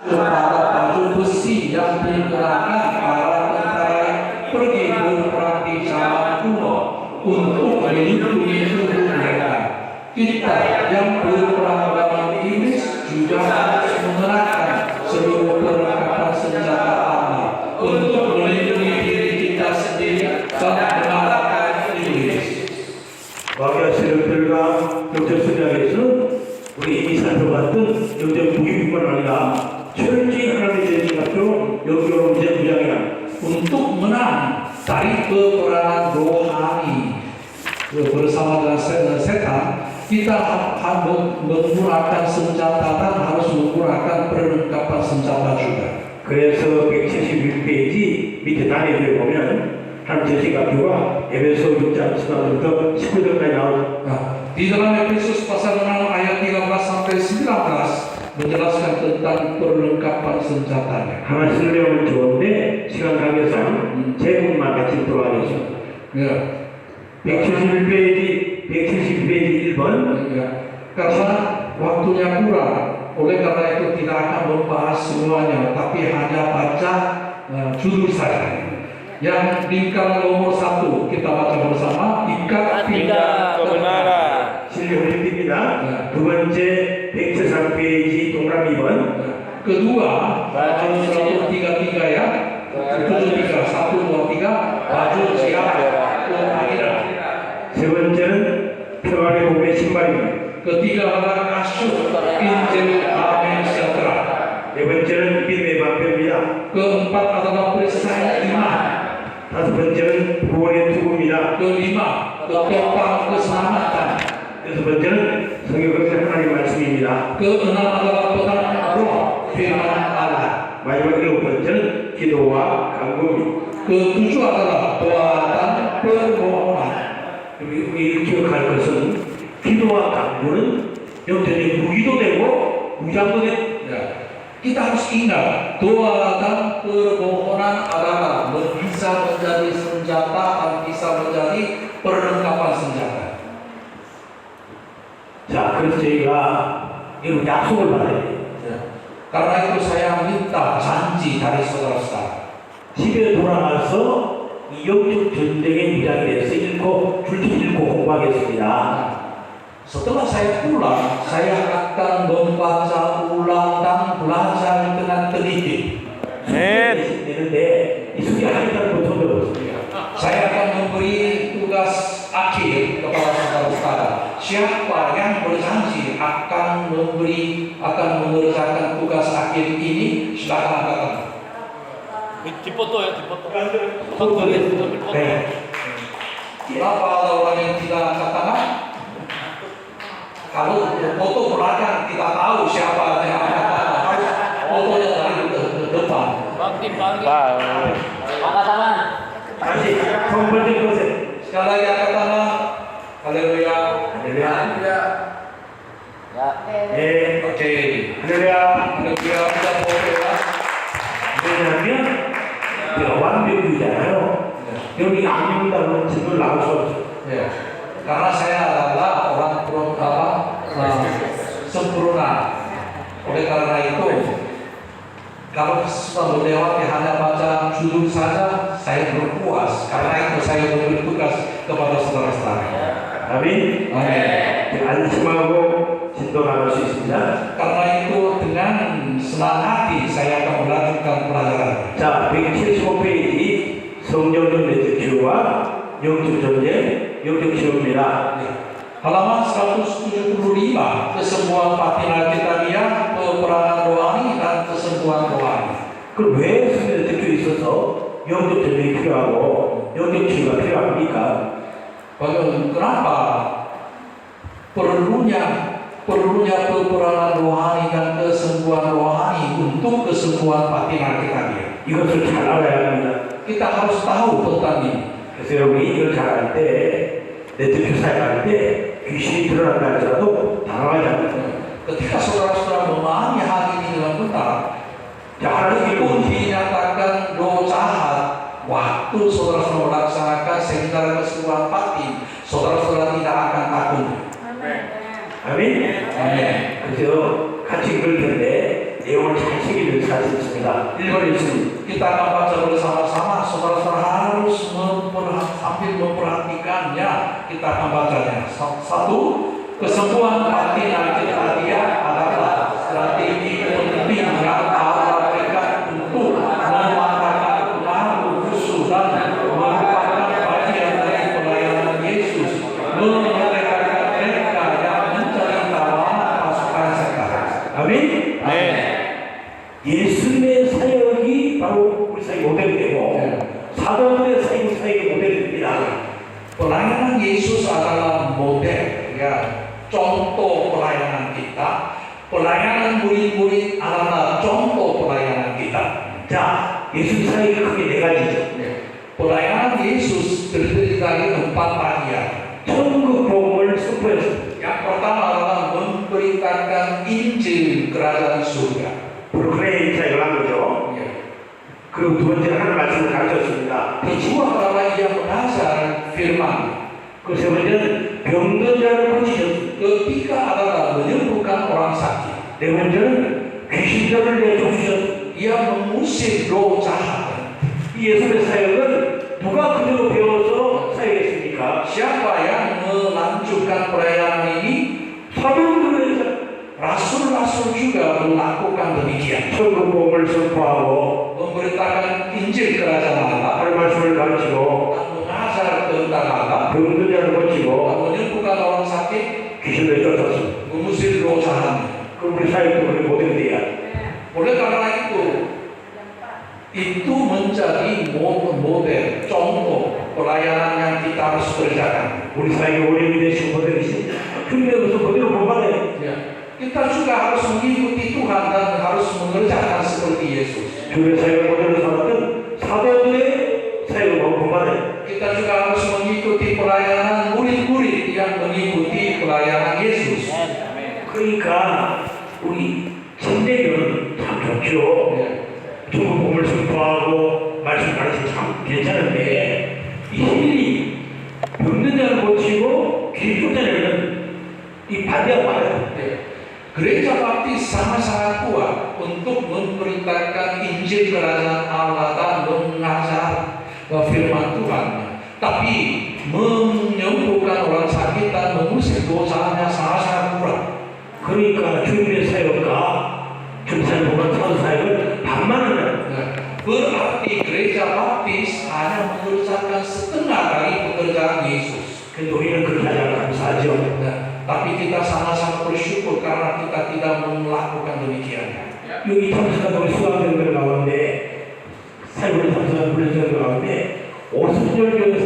kepada baju besi yang dikenakan para tentara pergi berperang di zaman kuno untuk melindungi tubuh mereka. Kita yang berperang lawan iblis juga harus mengenakan seluruh perlengkapan senjata Allah untuk melindungi diri kita sendiri dan mengalahkan iblis. 마귀와 세력들과 영적 성장에서 우리 이미 살펴봤던 영적 무기뿐만 아니라 철저히 하나님의 제지각도 영적으로 이제 무장이야. Untuk menang dari peperangan rohani bersama dengan setan, kita harus menggunakan senjata dan harus menggunakan perlengkapan senjata juga. 그래서 171페이지 밑에 단위를 보면 하나님 제지각도가 에베소 6장 10절부터 19절까지 나오죠. Di dalam Efesus pasal 6 ayat 13 sampai 19 menjelaskan tentang perlengkapan senjatanya. 하나 설명은 좋은데 시간 관계상 제목만 같이 들어가겠죠. Ya. 171페이지 1번. Ya. Karena waktunya kurang, oleh karena itu tidak akan membahas semuanya, tapi hanya baca judul saja. Yang lingkaran nomor 1 kita baca bersama, ikat pinggang kebenaran. 실력 올림픽입니다. 두 번째 173페이지 동그라미 2번. Kedua, baju 133 ya, 73, 123, baju siap keakhiran. 세 번째는 평안의 복의 신발입니다. Ketiga adalah kasut Injil Damai Sejahtera. 네 번째는 믿음의 방패입니다. Keempat adalah perisai iman. 다섯 번째는 구원의 투구입니다. Kelima, ketopang keselamatan. 여섯 번째는 성경의 하나님 말씀입니다. Keenam adalah pedang roh firman Allah. 마지막 일곱 번째는 기도와 간구입니다. Ketujuh adalah doa dan permohonan. 우리 기억할 것은 기도와 간구는 영적인 무기도 되고 무장도 되고. Kita harus ingat, doa dan permohonan adalah bisa menjadi senjata dan bisa menjadi perlengkapan senjata. 자, 그래서 저희가 이런 약속을 받아야 돼요. Karena itu saya minta janji dari saudara-saudara. 집에 돌아가서 이 영적 전쟁의 무장에 대해서 읽고 공부하겠습니다. Setelah saya pulang, saya akan membaca ulang dan belajar dengan teliti. 되는데 이 수리 하겠다는 걸 던져봤습니다. Saya akan memberi tugas akhir kepada saudara-saudara. Siapa yang berjanji akan mengerjakan tugas akhir ini, silakan angkat. 뒷포토요, 뒷포토. 네. Kenapa ada orang yang tidak angkat tangan? Kalau foto belakang kita tahu siapa yang angkat tangan, harus fotonya dari depan. angkat tangan. 다시 첫 번째 것에 Sekali lagi angkat tangan. Haleluya. 할렐루야. Ya. 네. Oke. 할렐루야. Haleluya. Kita foto ya. 왜냐하면 완벽이잖아요. 여기 악령당은 집을 나올 수 없어요. Ya. Karena saya adalah orang sempurna. Oleh karena itu, kalau sudah melewati hanya baca judul saja, saya belum puas. Karena itu saya memberi tugas kepada saudara-saudara. 아멘. Amin. 안심하고 진도나갈 수 있습니다. Karena itu dengan senang hati saya akan melanjutkan pelajaran. 자, 175페이지 성령적 내적 치유와 영적 전쟁, 영적 치유입니다. Halaman 175, kesembuhan batin Alkitabiah, peperangan rohani dan kesembuhan rohani. 그럼 왜 성령적 치유 있어서 영적 전쟁이 필요하고 영적 치유가 필요합니까? Kenapa perlunya peperangan rohani dan kesembuhan rohani untuk kesembuhan batin Alkitabiah? 이것을 잘 알아야 합니다. Kita harus tahu tentang ini. 그래서 여러분이 이걸 잘 알 때, 내적 교사에 갈 때 귀신이 드러난다 할지라도 당황하지 않아요. Ketika saudara-saudara memahami hal ini dengan benar, 자, 하나님 meskipun dinyatakan roh jahat, waktu saudara-saudara melaksanakan seminar kesembuhan batin, saudara-saudara tidak akan takut. 아멘. Amin. 그래서 같이 읽을 텐데 내용을 잘 새기면 우리에게 사실입니다. 1번 읽습니다. Kita akan baca bersama-sama. Saudara-saudara harus sambil memperhatikannya. Kita akan bacanya. Satu, kesembuhan batin kita dia adalah strategi penting yang Allah berikan untuk mematahkan pengaruh musuh dan merupakan bagian dari pelayanan Yesus memerdekakan mereka yang mencari tawanan pasukan setan. 아멘. 네. 예수님의 사역이 바로 우리 사역 모델이 되고 사도들의 사역이 모델이 됩니다. Pelayanan Yesus adalah model, ya, contoh pelayanan kita. Pelayanan murid-murid adalah contoh pelayanan kita. 자, 예수님 사역이 크게 네 가지죠. Pelayanan Yesus terdiri dari 4 bagian. 천국 복음을 선포했습니다. Yang pertama adalah memberitakan Injil kerajaan surga. 프로그레이 사역을 한 거죠. 그리고 두 번째는 하나님 말씀을 가르쳤습니다. Kedua adalah ia mengajar firman. 그 세 번째는 병든 자를 고치셨습니다. Ketiga adalah menyembuhkan orang sakit. 네 번째는 귀신들을 내쫓으셨습니다. Ia mengusir roh jahat. 이 예수의 사역은 누가 그대로 배워서 사역했습니까? Siapa yang melanjutkan pelayanan ini? 사도들을 Rasul-rasul juga melakukan demikian. 천국 복음을 선포하고 Memberitakan Injil kerajaan Allah 하나님 말씀을 가르치고 dan mengajar tentang Allah 병든 자를 dan 고치고 menyembuhkan orang sakit, 귀신을 쫓았습니다. mengusir roh jahat. 그럼 우리 사역도 그렇게 모델이 돼야. Oleh karena itu menjadi model, contoh pelayanan yang kita harus kerjakan. 우리 사역의 오랜이 되신 모델이십니다. 준비하면서 그대로 본받아요. Ya. Kita juga harus mengikuti Tuhan dan harus mengerjakan seperti Yesus. 주의 사역을 모델로 삼았던 사도들의 사역을 본받아요. Kita juga harus mengikuti pelayanan murid-murid yang mengikuti pelayanan Yesus. 그러니까 우리 침례교는 참 좋죠. Ya. 천국 복음을 선포하고 말씀 가르치면 참 괜찮은데 이 힐링 병든 자를 고치고 귀 쫓아내는 이 반대가 많아요. Ya. Gereja Baptis sangat-sangat kuat untuk memberitakan Injil kerajaan Allah dan mengajar firman Tuhan. Tapi menyembuhkan orang sakit dan mengusir dosanya sangat-sangat kurang. 그러니까 주님의 사역과 주님의 복음 사도 사역을 반만은 Berarti gereja Baptis hanya mengerjakan setengah dari pekerjaan Yesus. 근데 우리는 그렇게 하지 않아 감사하죠. Tapi kita sangat-sangat bersyukur karena kita tidak melakukan demikian. 여기 참석한 우리 수강생들 가운데 사역을 참석한 훈련생들 가운데 오순절교회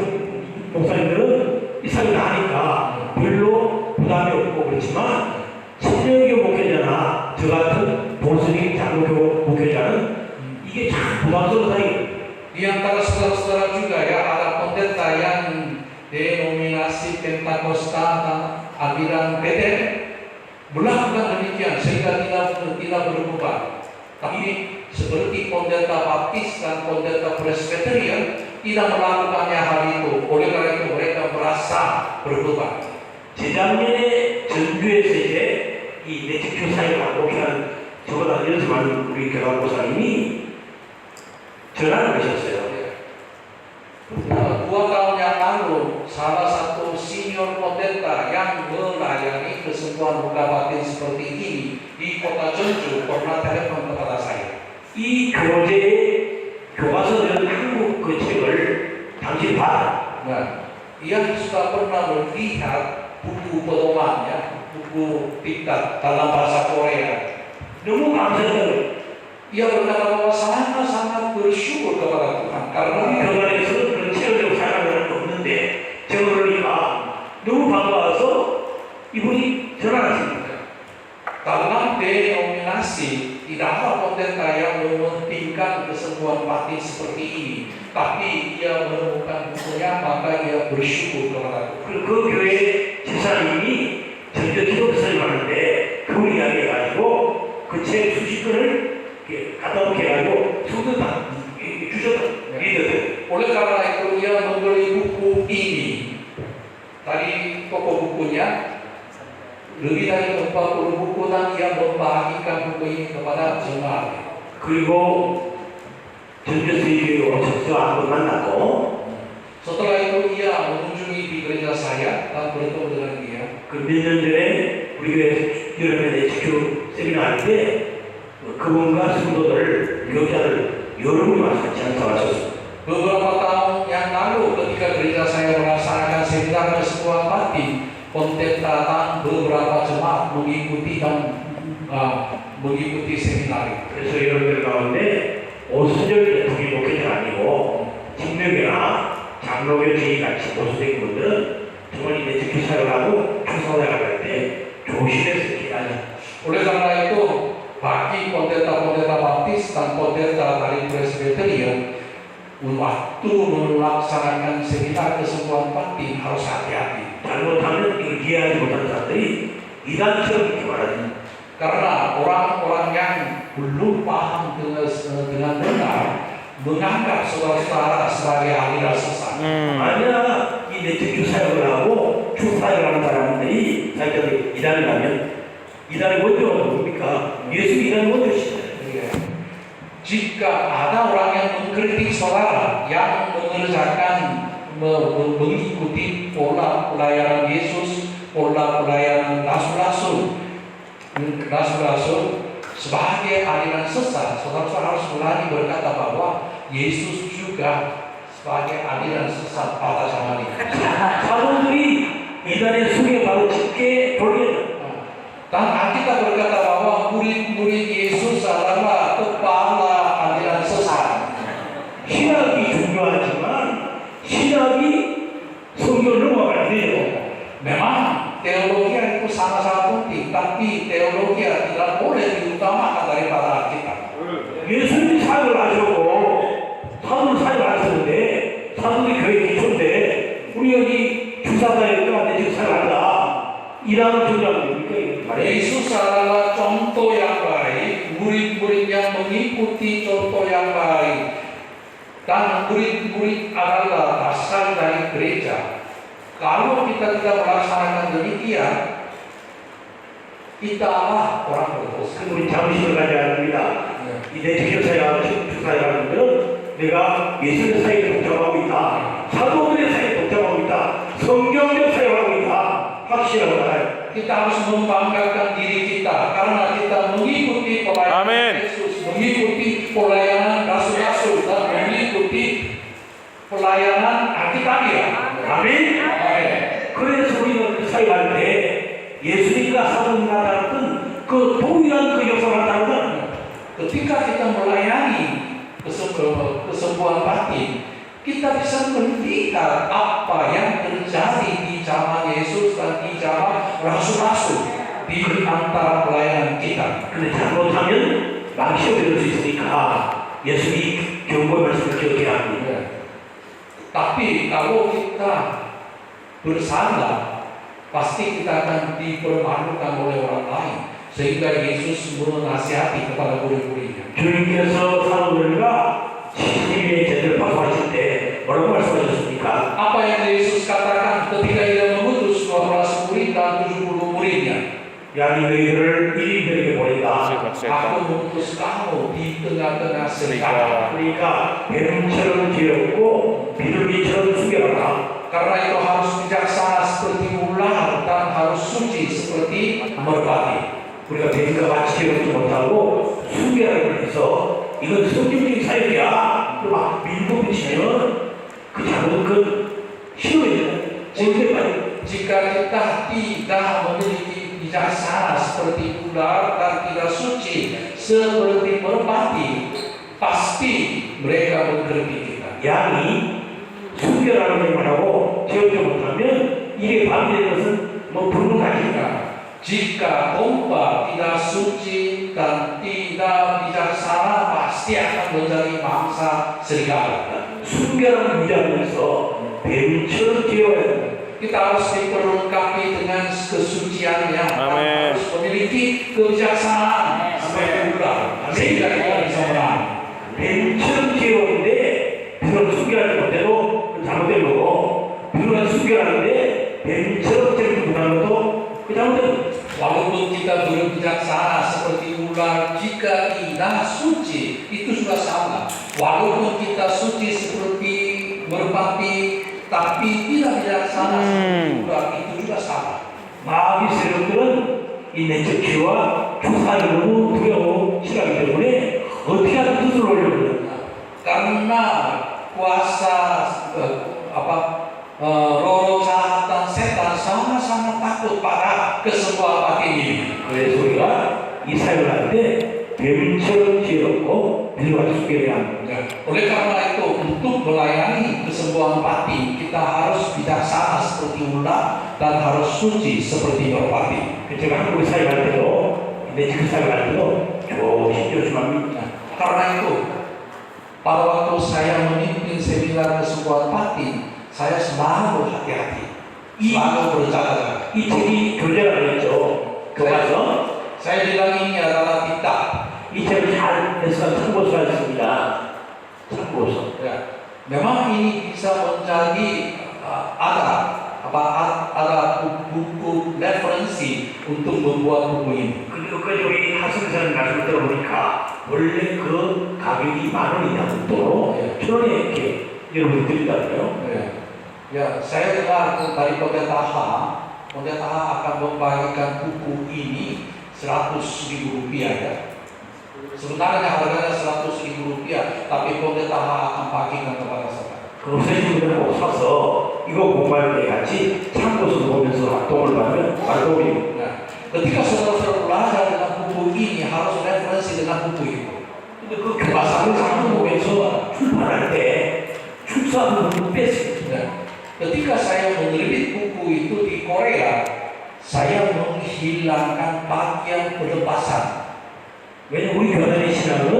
목사님들은 이 사역을 하니까 별로 부담이 없고 그렇지만 신령교 목회자나 저 같은 보수적인 장로교 목회자는 이게 참 부담스러운 사역이에요. Di antara saudara-saudara juga ya ada pendeta yang denominasi Pentakosta dan aliran Bethel melakukan demikian sehingga tidak berbeban. Tapi seperti pendeta Baptis dan pendeta Presbyterian tidak melakukannya hal itu. Oleh karena itu mereka merasa berbeban. 재작년에 전교에서 이제 이 내직교 사역을 목회하는 저보다 연습하는 우리 교감 목사님이 전화를 하셨어요. 2 tahun yang lalu, salah satu senior pendeta yang melayani kesembuhan luka batin seperti ini di kota Jeonju pernah telepon kepada saya. 이 교재에 교과서는 한국 그 책을 당신 받아. Nah, ia sudah pernah melihat buku pedomannya, buku diktat dalam bahasa Korea. 너무 감사해요. Ia berkata bahwa sangat-sangat bersyukur kepada Tuhan karena 우리 교단에서는 그런 책을 들고 사용하는 건 없는데 제가 그러니까 너무 반가워서 이분이 전화하십니다. dalam denominasi tidak ada pendeta yang mementingkan kesembuhan batin seperti ini, tapi ia menemukan bukunya maka ia bersyukur kepada Tuhan. 그 교회 집사님이 전교 기독교사님 하는데 그분이 이야기해가지고 그 책 수십 권을 갖다 놓게 해가지고 수도 다 주셨다. 리더들. Oleh karena itu ia membeli buku ini dari toko bukunya lebih dari 40 buku dan ia membagikan buku ini kepada jemaat. 그리고 전교수의 오셔서 한번 만났고 Setelah itu ia mengunjungi di gereja saya dan bertemu dengan dia. 그 몇 년 전에 우리 교회 여름에 지켜 세미나 할때 그분과 성도들, 교자들 여러 분이 와서 같이 앉아가셨어요. Beberapa tahun yang lalu ketika gereja saya melaksanakan seminar ke sebuah bakti, pendeta dan beberapa jemaat mengikuti dan mengikuti seminar itu. 그래서 여러분들 가운데 오순절 대통령 목회자가 아니고 직명이나 장로교 제의같이 보수적인 분들은 정말 이제 지켜 사역하고 교사생활 할때 조심해서 기다려. Oleh karena itu, bagi pendeta-pendeta baptis dan pendeta dari presbyterian, waktu melaksanakan seminar kesembuhan bakti harus hati-hati. 잘못하면 이걸 이해하지 못하는 사람들이 이단처럼 이렇게 말하지. Karena orang-orang yang belum paham dengan benar menganggap saudara-saudara sebagai aliran sesat. 아니야, 이 내적 사역을 하고 주사역을 하는 사람들이 자기들이 이단을 가면 이단의 원조가 뭡니까? 예수 이단의 원조시잖아요. Jika ada orang yang mengkritik saudara yang mengerjakan mengikuti pola pelayanan Yesus, pola pelayanan rasul-rasul sebagai aliran sesat, saudara harus berani berkata bahwa Yesus juga sebagai aliran sesat pada zaman ini. 사도들이 이단의 속에 바로 짙게 돌게. Dan Alkitab berkata bahwa murid-murid Yesus adalah kepala aliran sesat. 신학이 중요하지만 신학이 성경을 넘어가야 돼요. Memang teologi itu sangat-sangat penting, tapi teologi tidak boleh diutamakan daripada Alkitab. 예수님이 사역을 하셨고 사도는 사역을 하셨는데 사도들이 교회 기초인데 우리 여기 주사사역과 내적 사역한다. 이라는 중요한 겁니까? Yesus adalah contoh yang baik, murid-murid yang mengikuti contoh yang baik, dan murid-murid adalah asal dari gereja. Kalau kita tidak melaksanakan demikian, kita adalah orang berdosa. 우리 잠시만 가지 않습니다. 이 내적 사역하고 주사사역하는 분들은 내가 예수의 사역에 동참하고 있다. 사도들의 사역에 동참하고 있다. 성경적 사역하고 있다. 확실하고 나아요. Kita harus membanggakan diri kita karena kita mengikuti pelayanan Yesus, mengikuti pelayanan rasul-rasul dan mengikuti pelayanan Alkitabiah. 아멘. 그래서 우리가 사역할 때 예수님과 사도님 나타났던 그 동일한 그 역사를 나타나는 Ketika kita melayani kesembuhan batin, kita bisa melihat apa yang terjadi di zaman Yesus dan di zaman rasul-rasul di antara pelayanan kita. 근데 잘못하면 망치가 될 수 있으니까 예수님이 경고의 말씀을 기억해야 합니다. Tapi kalau kita bersalah, pasti kita akan dipermalukan oleh orang lain. Sehingga Yesus menasihati kepada murid-muridnya. 주님께서 사도들과 시민의 제대를 파송하실 때 뭐라고 말씀하셨습니까? Apa yang Yesus katakan ketika ia mengutus 12 murid dan 70 muridnya? 야, 너희들을 이리들에게 보낸다. Aku mengutus kamu di tengah-tengah serigala. 그러니까 뱀처럼 지었고 비둘기처럼 숨겨라. Karena itu harus bijaksana seperti ular dan harus suci seperti merpati. 우리가 뱀과 같이 지어지 못하고 숨겨라고 해서 이건 성경적인 사역이야. 막 밀고 붙이면 그 잘못 그 싫어요. Jika kita tidak memiliki bijaksana seperti ular dan tidak suci seperti merpati, pasti mereka mengkritik kita. 양이 숨겨라는 말하고 지어지 못하면 이게 밤이 되는 것은 뭐 불문하니까. Jika domba tidak suci dan tidak bijaksana, pasti akan menjadi mangsa serigala. 숨겨라는 위장에서 뱀처럼 지어야 돼. Kita harus diperlengkapi dengan kesuciannya. Amin. Harus memiliki kebijaksanaan seperti ular, sehingga kita bisa menang. 뱀처럼 지어오는데 비록 숨겨라는 것대로 잘못된 거고 비록 숨겨라는데 뱀처럼 지어오는 것도 그 잘못된 Walaupun kita berbijaksana seperti ular, jika tidak suci Walaupun kita suci seperti merpati, tapi tidak bijaksana seperti ular, itu juga sama. 마귀 세력들은 이 내적 기와 주사를 너무 두려워 싫어하기 때문에 어떻게 하든 뜻을 올려버려요. Karena kuasa roh jahat dan setan sama-sama takut pada kesembuhan hati ini. 그래서 우리가 이 사역을 할 때 뱀처럼 지혜롭고 빌과 숙계해야 합니다. Oleh karena itu, untuk melayani kesembuhan hati, kita harus bijaksana seperti ular dan harus suci seperti merpati. 제가 한국에 사역할 때도 내적 사역할 때도 조심합니다. Karena itu, pada waktu saya memimpin seminar kesembuhan hati, saya selalu hati-hati, selalu berjaga-jaga. 이 책이 교재가 되겠죠. 교과서. Saya bilang ini adalah kitab. 이 책을 잘 해서 참고서가 있습니다. 참고서. Ya, memang ini bisa menjadi ada buku referensi untuk membuat buku ini. 그리고 우리 하승선 말씀을 들어보니까 원래 그 가격이 10,000원이나 정도로 1,000원에 이렇게 여러분이 드린다고요. Ya, saya dengar dari pendeta akan membagikan buku ini 100.000 rupiah ya. Sebenarnya harganya 100.000 rupiah, tapi pendeta akan bagikan kepada saya. 그럼 선생님들은 꼭 사서 이거 공부할 때 같이 참고서 보면서 활동을 하면 활동이. Ketika saudara-saudara belajar dengan buku ini harus referensi dengan buku itu. 근데 그 교과서를 한국에서 출판할 때 출사하는 부분 뺐습니다. Ketika saya menerbit buku itu di Korea, saya menghilangkan bagian pelepasan. 왜냐면 우리 교단의 신앙은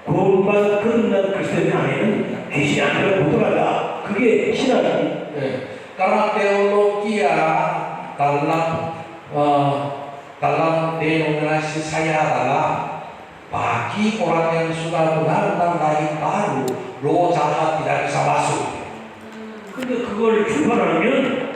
구원받은 끝난 그리스도인 안에는 귀신이 안 들어가 못 들어간다. 그게 신앙입니다. Karena teologi dalam denominasi saya adalah bagi orang yang sudah benar-benar lahir baru, roh jahat tidak bisa masuk. 근데 그걸 출판하면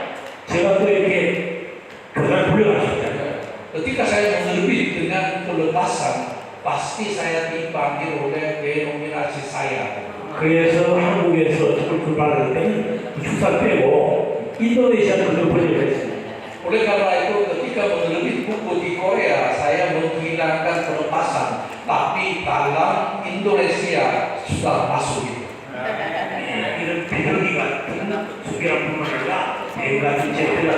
제가 또 이렇게 교단을 불려갈 수 있잖아요. Ketika saya menerbit dengan pelepasan, pasti saya dipanggil oleh denominasi saya. 그래서 한국에서 출판할 때는 출사 빼고 인도네시아 그걸 번역했습니다. Oleh karena itu, ketika menerbit buku di Korea, saya menghilangkan pelepasan, tapi dalam Indonesia sudah masuk itu. 이런 배경이 같은 수기란 뿐만 아니라 배가 주체들은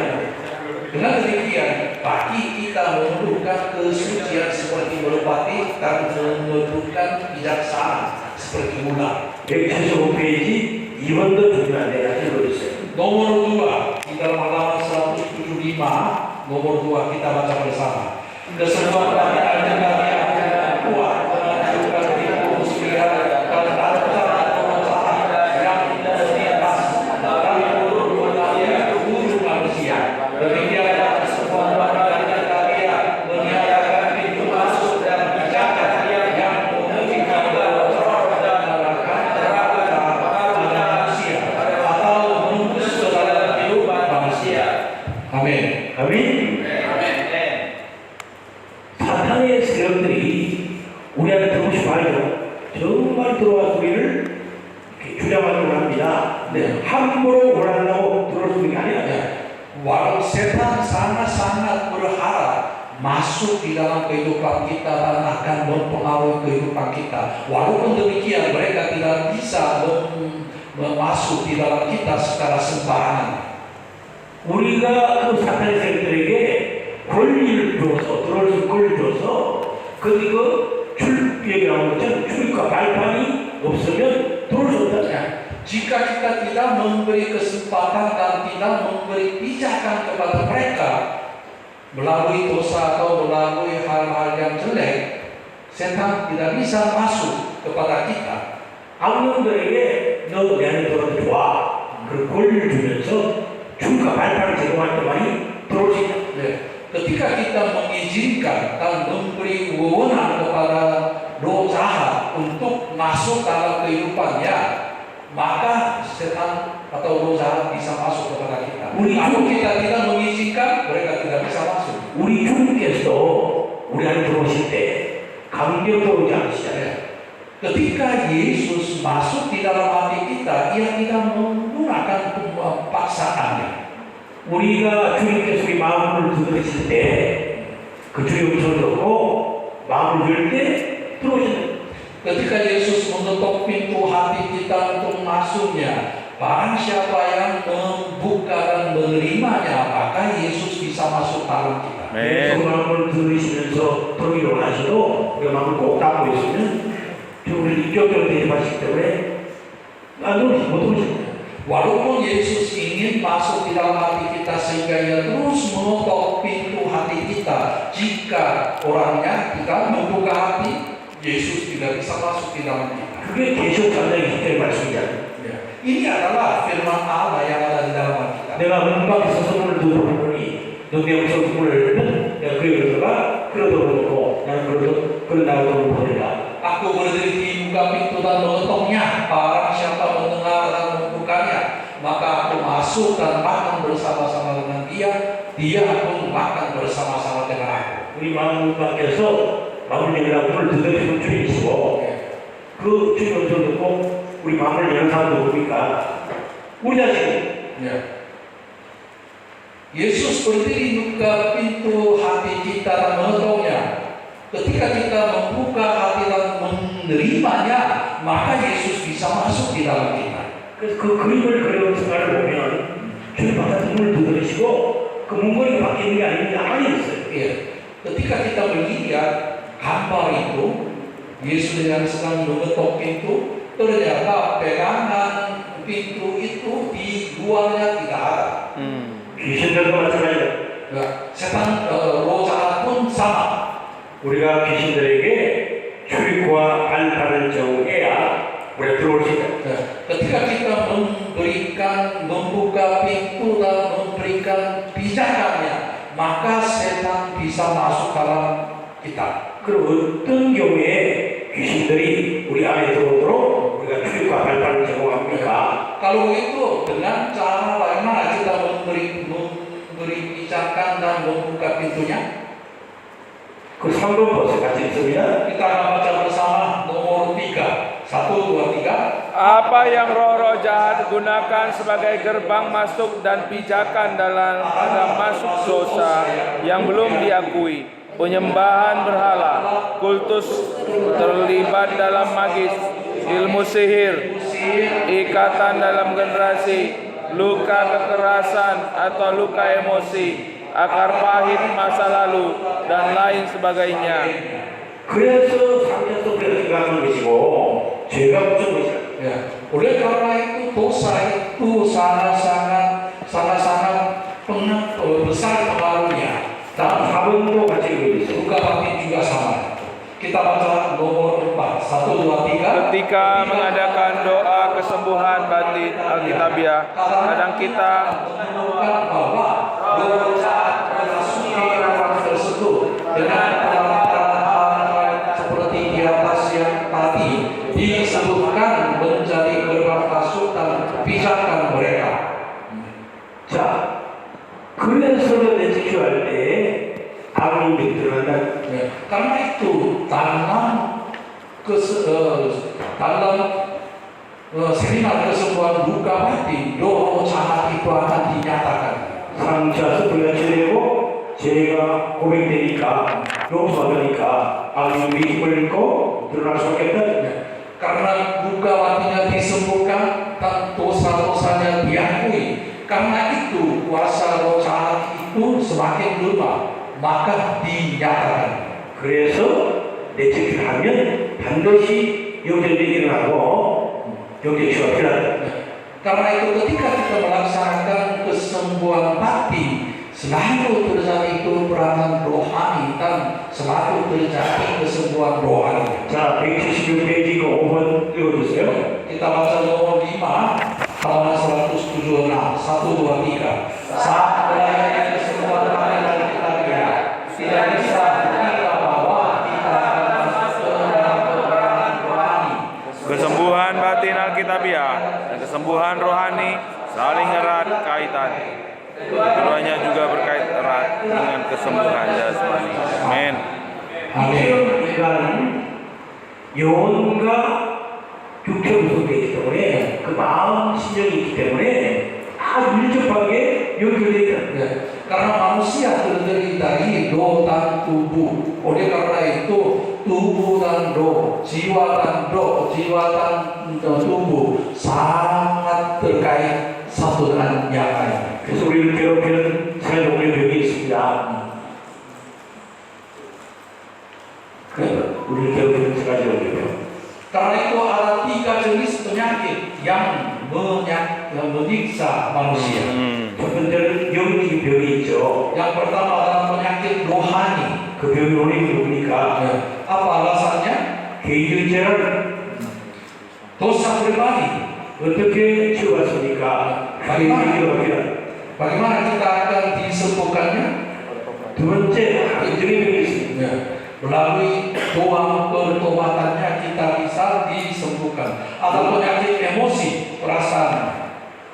Dengan demikian, bagi kita memerlukan kesucian seperti merpati dan memerlukan bijaksana seperti ular. 175페이지 2번도 중요한데 같이 읽어주세요. Nomor 2 di dalam halaman 175, nomor 2 kita baca bersama. Kesembuhan bagi anda yang kuat menunjukkan tipu muslihat dan lancar perusahaan yang terlintas dari mulut manusia ke mulut manusia. Demikianlah kesembuhan bagi kalian meniadakan pintu masuk dan bijakan yang memungkinkan roh dan menerangkan neraka pada manusia atau menembus ke dalam kehidupan manusia. Amin. 아멘. 사탄의 세력들이 우리한테 들어오고 싶어 하죠. 정말 들어와서 우리를 이렇게 주장하려고 합니다. 네. 함부로 원하려고 들어올 수 있는 게 아니라 Walau setan sangat-sangat berharap masuk di dalam kehidupan kita dan akan mempengaruhi kehidupan kita. Walaupun demikian, mereka tidak bisa masuk di dalam kita secara sembarangan. 우리가 그 사탄의 세력들에게 권리를 줘서 들어올 수 권리를 줘서 그리고 출입이 나오는 것처럼 출입과 발판이 없으면 들어올 수 없다. Jika kita tidak memberi kesempatan dan tidak memberi pijakan kepada mereka melalui dosa atau melalui hal-hal yang jelek, setan tidak bisa masuk kepada kita. 악령들에게 너 내 안에 들어도 좋아. 그 권리를 주면서 출입과 발판을 제공할 때만이 들어올 수 있다. Ketika kita mengizinkan dan memberi wewenang kepada roh jahat untuk masuk dalam kehidupannya, maka setan atau roh jahat bisa masuk kepada kita. Kalau kita tidak mengizinkan, mereka tidak bisa masuk. 우리 주님께서도 우리 안에 들어오실 때 감격도 오지 않으시잖아요. Ketika Yesus masuk di dalam hati kita, ia tidak menggunakan paksaan. 우리가 주님께서 우리 마음을 두드리실 때, 그 주의 음성을 듣고 마음을 열 때 들어오시는. Ketika Yesus mengetuk pintu hati kita untuk masuknya, barang siapa yang membuka dan menerimanya, maka Yesus bisa masuk dalam kita. 그 마음을 들으시면서 들어오기로 하시고 우리가 마음을 꼭 닫고 있으면 주님을 인격적으로 대접하시기 때문에 안 들어오시지 못 들어오십니다. Walaupun Yesus ingin masuk di dalam hati kita sehingga ia terus mengetuk pintu hati kita, jika orangnya tidak membuka hati, Yesus tidak bisa masuk di dalam kita. 그게 계시록 3장의 10절의 말씀이잖아요. Ini adalah firman Allah yang ada di dalam hati kita. 내가 문 밖에서 소문을 들어보니 너내 음성 소문을 내가 그에 들어가 끌어들어놓고 나는 그를 나오도록 보내라. Aku berdiri di muka pintu dan mengetoknya. Barang siapa mendengar dan membukanya, maka aku masuk dan makan bersama-sama dengan dia. Dia pun makan bersama-sama dengan aku. 우리 마음 문 밖에서 마음을 열라고 문을 두드리시는 주님이시고 그 주님 음성 듣고 우리 마음을 여는 사람도 누굽니까? 우리 자신이. Yesus berdiri di muka pintu hati kita dan mengetoknya. Ketika kita membuka hati dan menerimanya, maka Yesus bisa masuk di dalam kita. 그래서 그 그림을 그려놓은 순간을 보면 주님 바깥에 문을 두드리시고 그 문고리가 바뀌는 게 아닙니다. 안에 있어요. Ketika kita melihat gambar itu, Yesus yang sedang mengetok pintu, ternyata pegangan pintu itu di luarnya tidak ada. 귀신들도 마찬가지예요. 세상 roh jahat pun sama. 우리가 귀신들에게 출입과 발판을 정해야 우리가 들어올 수 있다. Ketika kita membuka pintu dan memberikan pijakannya, maka setan bisa masuk dalam kita. 그럼 어떤 경우에 귀신들이 우리 안에 들어오도록 우리가 출입과 발판을 제공합니까? Kalau itu dengan cara bagaimana kita memberi pijakan dan membuka pintunya? 그 3번 버스 같이 있습니다. Kita akan baca bersama nomor 3. 1, 2, 3. Apa yang roh-roh jahat gunakan sebagai gerbang masuk dan pijakan dalam masuk dosa yang belum diakui, penyembahan berhala, kultus terlibat dalam magis, ilmu sihir, ikatan dalam generasi, luka kekerasan atau luka emosi, akar pahit masa lalu, dan lain sebagainya. 그래서 상처 속에서 들어가는 것이고 죄가 무슨 것이야? Oleh karena itu dosa itu sangat-sangat besar pengaruhnya. Dan 4번도 같이 읽어주세요. luka batin juga sama. Kita baca nomor 4. 1, 2, 3. Ketika mengadakan doa kesembuhan batin Alkitabiah, kadang kita menemukan bahwa roh jahat memasuki orang tersebut dengan peralatan seperti di atas yang tadi disebutkan menjadi gerbang masuk dan pijakan mereka. 자, 그래서 내지큐할 때 악몽이 들어간다. Karena itu dalam seminar kesembuhan luka batin, roh jahat itu akan dinyatakan. 상처에서 불려치되고 죄가 고백되니까 용서받으니까 악몽이 힘을 잃고 드러날 수 없겠다. Karena luka batinnya disembuhkan dan dosa-dosanya diakui. Karena itu kuasa roh jahat itu semakin lemah, maka dinyatakan. 그래서 내지큐하면 반드시 영적이 일어나고 영적이가 필요하다. Karena itu ketika kita melaksanakan kesembuhan batin, selalu terjadi peperangan rohani dan selalu terjadi kesembuhan rohani. 자, 176페이지 5번 읽어주세요. Kita baca nomor 5, halaman 176, 1, 2, 3. Saat melayani kesembuhan batin dan kita tidak bisa kita bahwa kita akan masuk ke dalam peperangan rohani. kesembuhan batin Alkitabiah dan kesembuhan rohani saling erat kaitan. Keduanya juga berkait erat dengan kesembuhan jasmani. Amin. Amin. 이런 인간은 영혼과 육체로 구성되어 있기 때문에 그 마음, 신령이 있기 때문에 아주 밀접하게 연결되어 있다. Ya, karena manusia terdiri dari roh dan tubuh. Oleh karena itu tubuh dan roh, jiwa dan tubuh sangat terkait satu dengan yang lain. 그래서 우리를 괴롭히는 세 종류의 병이 있습니다. 우리를 괴롭히는 세 가지 종류의 병. Karena itu ada 3 jenis penyakit yang menyiksa manusia. 첫 번째는 영적인 병이 있죠. Yang pertama adalah penyakit rohani. 그 병의 원인이 뭡니까? Ya, apa alasannya? 개인적인 죄를 Dosa pribadi. 어떻게 치유받습니까? 개인적인 병이다. Bagaimana kita akan disembuhkannya? 두 번째, 감정의 병이 있습니다. Ya, melalui doa pertobatannya kita bisa disembuhkan. Ada penyakit emosi, perasaan.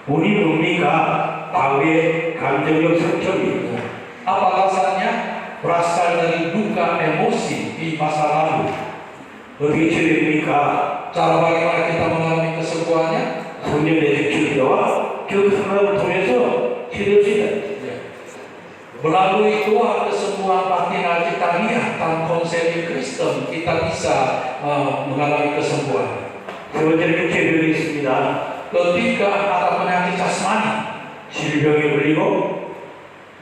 원인이 뭡니까? 과거의 감정적 상처입니다. Apa alasannya? Berasal dari duka emosi di masa lalu. 어떻게 치유됩니까? Cara bagaimana kita mengalami kesembuhannya? 성령 내적 기도와 기도 상담을 통해서 치유될 수 있다. Melalui doa kesembuhan batin Alkitabiah dan konseli Kristen kita bisa mengalami kesembuhan. 세 번째는 육체 병이 있습니다. Ketiga ada penyakit jasmani, 질병에 걸리고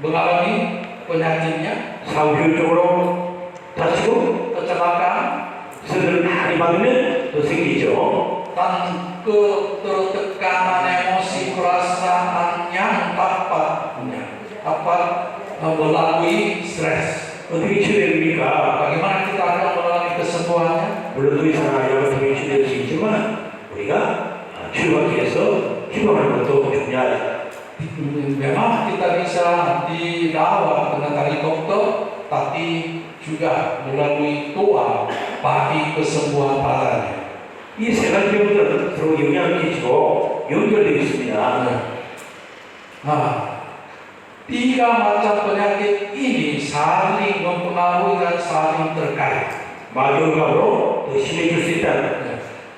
mengalami penyakitnya, 사후효적으로 다치고 kecelakaan, 스트레스를 많이 받으면 또 생기죠. dan ketertekanan emosi perasaan yang dapat melalui stres. 어떻게 치유됩니까? Bagaimana kita akan mengalami kesembuhannya? 물론 의사나 약을 통해 치유될 수 있지만 우리가 치유하기 위해서 기도하는 것도 중요하다. Memang kita bisa dirawat dengan tali dokter, tapi juga melalui doa bagi kesembuhan badannya. 이 세 가지 병들은 서로 영향을 끼치고 연결되어 있습니다. Tiga macam penyakit ini saling mempengaruhi dan saling terkait. 마귀감으로 더 심해질 수 있다.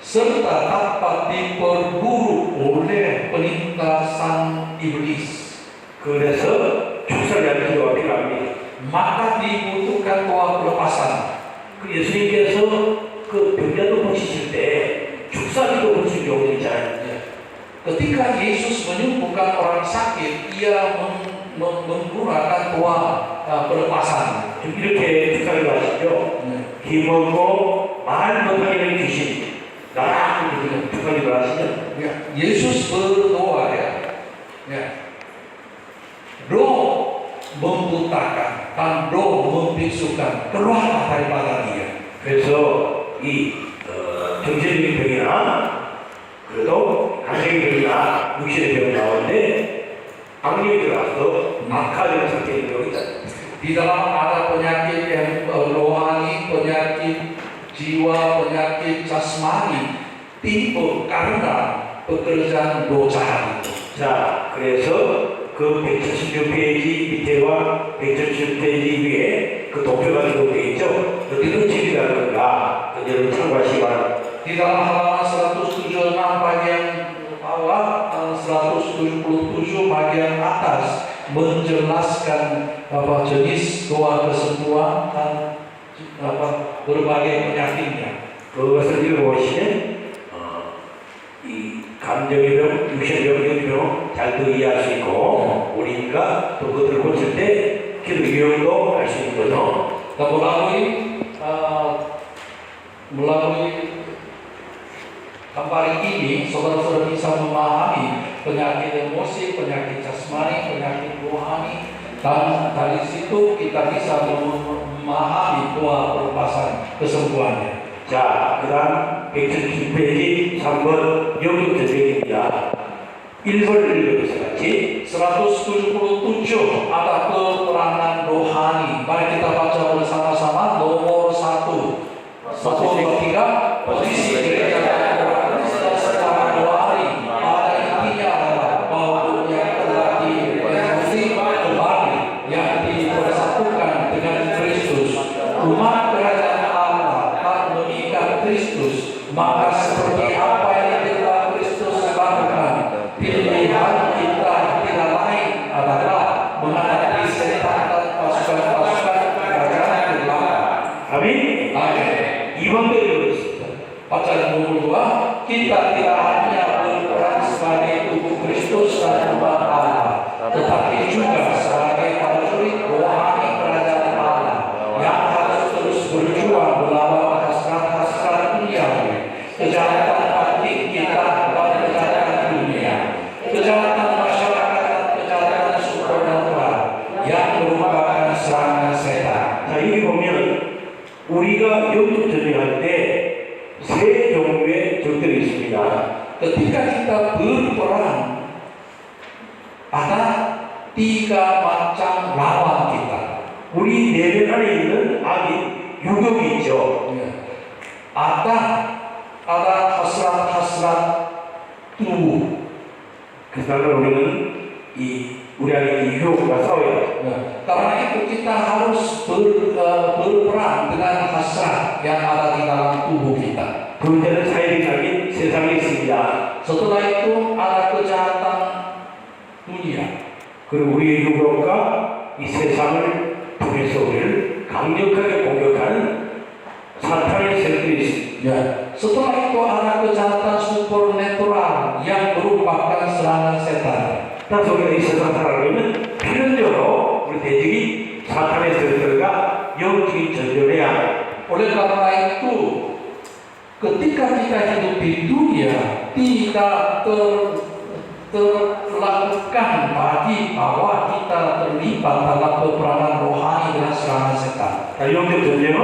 Serta dapat diperburuk oleh pelintasan iblis. 그래서 축사를 기도가 필요합니다. Maka dibutuhkan doa pelepasan. 그 예수님께서 그 병자도 고치실 때 축사기도 고칠 경우도 있잖아요. Ketika Yesus menyembuhkan orang sakit, ia menggunakan doa pelepasan. 이렇게 축사기도 하시죠. 힘없고 말 못하게 귀신 나랑 축사기도 하시죠. Yesus berdoa roh membutakan dan roh membisukan keluarlah daripada dia. 그래서 이 정신적인 병이나 그래도 감정의 병이나 육신의 병이 나오는데 악력이 들어가서 악화되는 상태의 병이 있다. Di dalam ada penyakit yang rohani, penyakit jiwa, penyakit jasmani timbul karena pekerjaan dosa itu. 자, 그래서 그 176페이지 밑에와 176페이지 위에 그 도표가 기록되어 있죠. 어디든 집이라든가 여러분 참고하시기 바랍니다. Di dalam halaman 176 bagian bawah, 177 bagian atas menjelaskan jenis doa kesembuhan dan berbagai penyakitnya. 그것을 읽어보시면 이 감정의 병, 육신의 병, 영의 병잘 더 이해할 수 있고 우리가 또 그것을 고칠 때 기도 유형도 알 수 있는 거죠. Dan melalui gambar ini, saudara-saudara bisa memahami penyakit emosi, penyakit jasmani, penyakit rohani, dan dari situ kita bisa memahami doa pelepasan kesembuhannya. 자, 그 다음 177페이지 3번 영적 전쟁입니다. 1번을 읽어보세요. 같이. 177 ada peperangan rohani. Mari kita baca bersama-sama nomor 1. 1, 2, 3 posisi gereja Kristen secara rohani pada intinya adalah bahwa yang telah direvolusi kembali yang dipersatukan dengan Kristus, umat kerajaan Allah dan mengikat Kristus Maka seperti apa yang telah Kristus lakukan, pilihan kita tidak lain adalah menghadapi setan dan pasukan-pasukan kerajaan gelap. 아멘. Amin. 이번 배로 있습니다. Pasal nomor 2, kita tidak hanya berperan sebagai tubuh Kristus dan umat Allah, tetapi juga sebagai prajurit rohani kerajaan Allah yang harus terus berjuang melawan hasrat-hasrat duniawi, kejahatan hati kita dan kejahatan dunia, kejahatan masyarakat dan kejahatan supernatural yang merupakan serangan setan. 자, 여기 보면 우리가 영적 전쟁할 때 세 종류의 적들이 있습니다. Ketika kita berperang, ada 3 macam lawan kita. 우리 내면 안에 있는 악이 유혹이 있죠. Ada hasrat-hasrat tubuh. 그래서 우리는 우리 안에 이 유혹과 싸워야 돼요. Karena itu kita harus berperang dengan hasrat yang ada di dalam tubuh kita. 그 문제는 사회적인 세상에 있습니다. Setelah itu ada kejahatan dunia. 그리고 우리의 유혹과 이 세상을 통해서 우리를 강력하게 공격하는 사탄의 세력들이 있습니다. Setelah itu ada kejahatan supernatural yang merupakan serangan setan. 따라서 우리가 이 세상 살아가려면 필연적으로 우리 대적이 사탄의 세력들과 영적인 전쟁을 해야 합니다. Oleh karena itu, ketika kita hidup di dunia tidak terlakukan bagi bahwa kita terlibat dalam peperangan rohani dengan serangan setan. 영적 전쟁은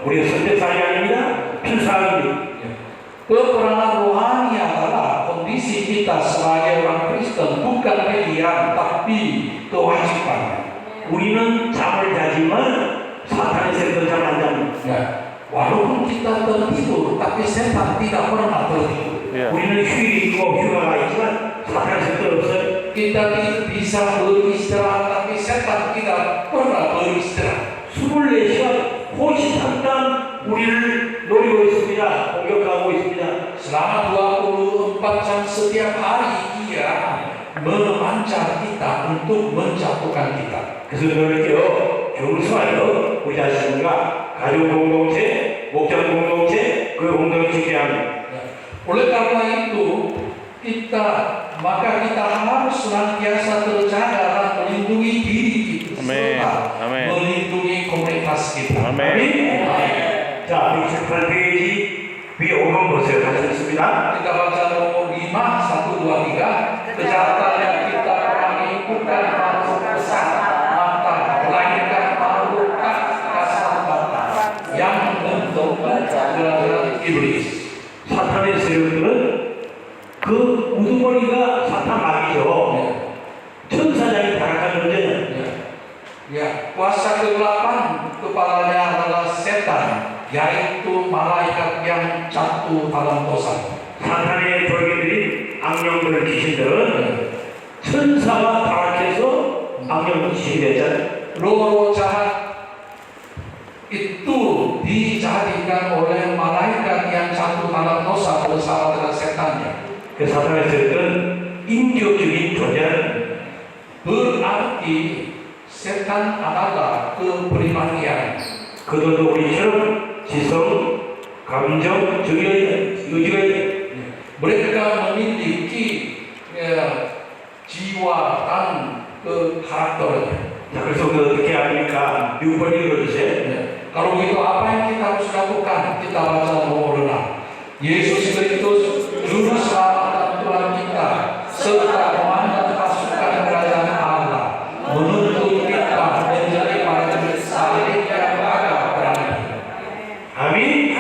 우리의 선택사항이 아닙니다. 필수사항입니다. Peperangan rohani adalah kondisi kita sebagai orang Kristen, bukan pilihan tapi kewajiban. 우리는 잠을 자지만 사탄의 세력은 잠을 안 잡니다. Walaupun kita tertidur, tapi setan tidak pernah tertidur. 우리는 휴일이 있고 휴가가 있지만 사탄의 세력은 없어요. Kita bisa beristirahat, tapi setan tidak pernah beristirahat. 24시간 호시탐탐 우리를 노리고 있습니다. 공격하고 있습니다. Selama 24 jam setiap hari dia memancar kita untuk menjatuhkan kita. 그래서 너희들께요 경수하여 우리 자신과 가족 공동체, 목장 공동체, 그 공동체 지켜야 합니다. Oleh karena itu maka kita harus senantiasa terjaga dan melindungi diri kita serta melindungi komunitas kita. 아멘. 자, 68페이지 위에 5번 보세요. 같이 읽습니다. Kita baca nomor 5, 1, 2, 3. Kejahatan yang kita perangi bukan makhluk besar mata, melainkan makhluk kasar mata yang membentuk jalan iblis. 사탄의 세력들은 그 우두머리가 사탄 막이죠. 천사장이 타락한 존재는 Kuasa kegelapan kepalanya adalah setan, yaitu malaikat yang jatuh dalam dosa. 사탄의 돌개들인 악령들 귀신들은 천사가 타락해서 악령 귀신이 됐잖아요. Roh jahat itu dijadikan oleh malaikat yang jatuh dalam dosa bersama dengan setannya. 그 사탄의 세력들은 인격적인 존재는 Berarti setan adalah kepribadian. 그들도 우리처럼 지성, 감정, 의지가 Mereka memiliki jiwa dan karakternya. 자, 그래서 우리가 어떻게 합니까? 6번 읽어주세요. Kalau begitu apa yang kita harus lakukan? Kita baca nomor 6. Yesus Kristus Juru Selamat dan Tuhan kita serta komandan pasukan kerajaan Allah menuntut kita menjadi prajurit salib yang agak berani. 아멘.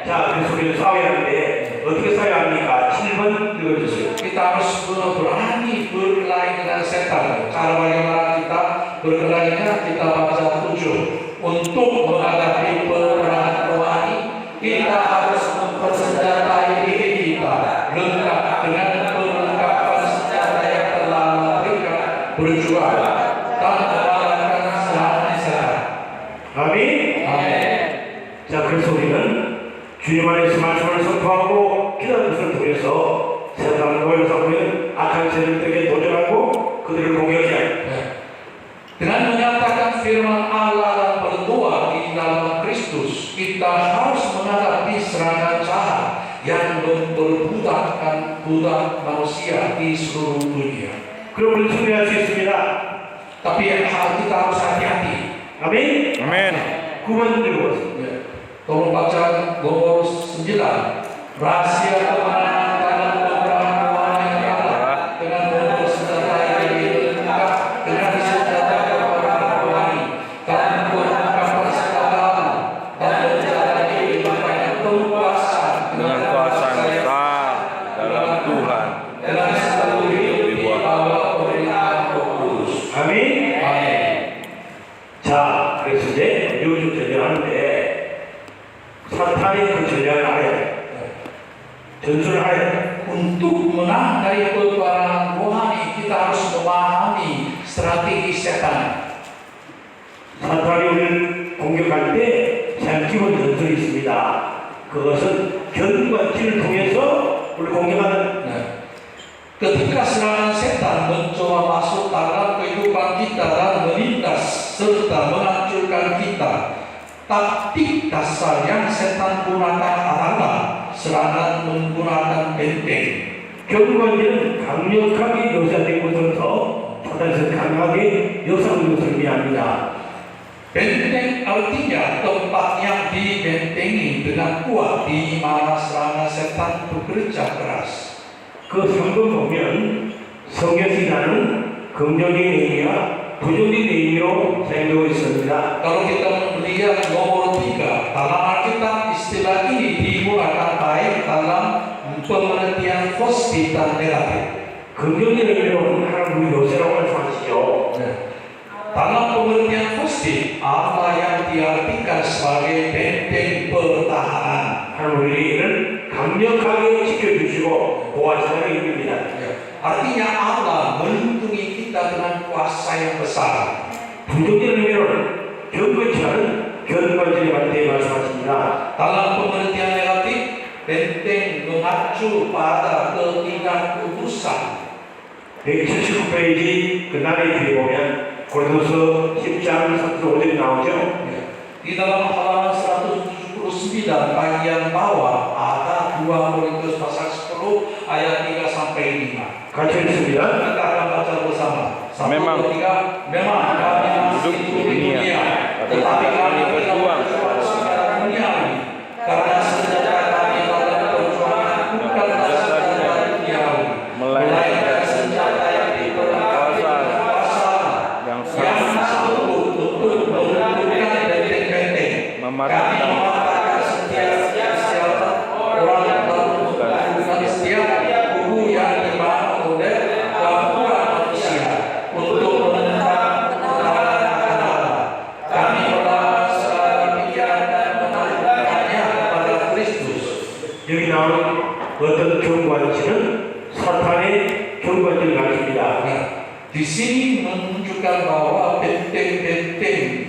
자, 그래서 우리는 싸워야 하는데 어떻게 싸워야 합니까? 7번 읽어주세요. Kita harus berani berkelahi dengan setan. Cara bagaimana kita berkelahinya? Kita baca 7. Untuk menghadapi peperangan rohani, kita harus mempersenjatai diri kita lengkap dengan perlengkapan senjata yang telah berikan berjuang dan mengalahkan serangan setan. 아멘. Amin. 자, 그래서 우리는 주님 안에서 말씀을 serangan jahat yang memperbudakkan budak manusia di seluruh dunia. 그럼 우리 승리할 수 있습니다. Tapi kita harus hati-hati. 아멘. Amin. 9번 드리고 Ya. Tolong baca nomor 9. Rahasia kemenangan dalam peperangan melawan Allah dengan membawa senjata yang dilengkap dengan senjata peperangan rohani dan menggunakan persenjataan dan menjalani banyak kekuasaan Dengan kuasa besar dalam Tuhan. dengan seluruh hidup di bawah pemerintahan Roh Kudus. 아멘. Amin. 자, 그래서 이제 요즘 전쟁하는데 사탄이 그 전략을 알아야 돼. 전술을 알아야 돼. Untuk menang dari peperangan rohani kita harus memahami strategi setan. 사탄이 우리를 공격할 때 참 기본 전술이 있습니다. 그것은 견관질을 통해서 우리를 공격하는 Nah, ketika serangan setan mencoba masuk dalam kehidupan kita dan menindas serta menghancurkan kita, taktik dasar yang setan gunakan adalah serangan menggunakan benteng. 견관질은 강력하게 묘사된 곳에서 사탄에서 강하게 묘사된 것을 의미합니다. Benteng artinya tempat yang dibentengi dengan kuat di mana serangan setan bekerja keras. 그 성경 보면 성경이 나는 긍정적인 의미와 부정적인 의미로 사용되고 있습니다. Kalau kita melihat nomor 3 dalam Alkitab, istilah ini digunakan baik dalam pengertian positif dan negatif. 긍정적인 의미로는 하나님 요새라고 말씀하시죠. Dalam pengertian positif, apa yang diartikan sebagai benteng pertahanan. 하나님 우리를 강력하게 지켜주시고 보호하시는 의미입니다. Artinya Allah melindungi kita dengan kuasa yang besar. 부정적인 의미로는 견고치 않은 견고질에 관해 말씀하십니다. Dalam pengertian negatif, benteng mengacu pada ketidakkudusan. 179페이지 그 나라의 뒤에 보면 고린도서 10장 35절이 나오죠. Di dalam halaman 179 bagian bawah ada 2 Korintus pasal 10 ayat 3 sampai 5. 같이 읽습니다. Kita akan baca bersama. 1, Memang 2, 3. Memang kami masih hidup di dunia, tetapi kami berjuang secara duniawi, karena senjata kami dalam perjuangan bukanlah senjata duniawi, melainkan senjata yang diperlukan yang yang sanggup untuk melumpuhkan benteng-benteng. Kami mematahkan setiap orang dan bukan setiap kubu yang dibangun oleh gangguan manusia untuk menentang kebenaran akan Allah. Kami melawan segala pikiran dan menarikkannya kepada Kristus. 여기 나오는 어떤 견고한지는 사탄의 견고한지를 가르칩니다. Nah, di sini menunjukkan bahwa benteng-benteng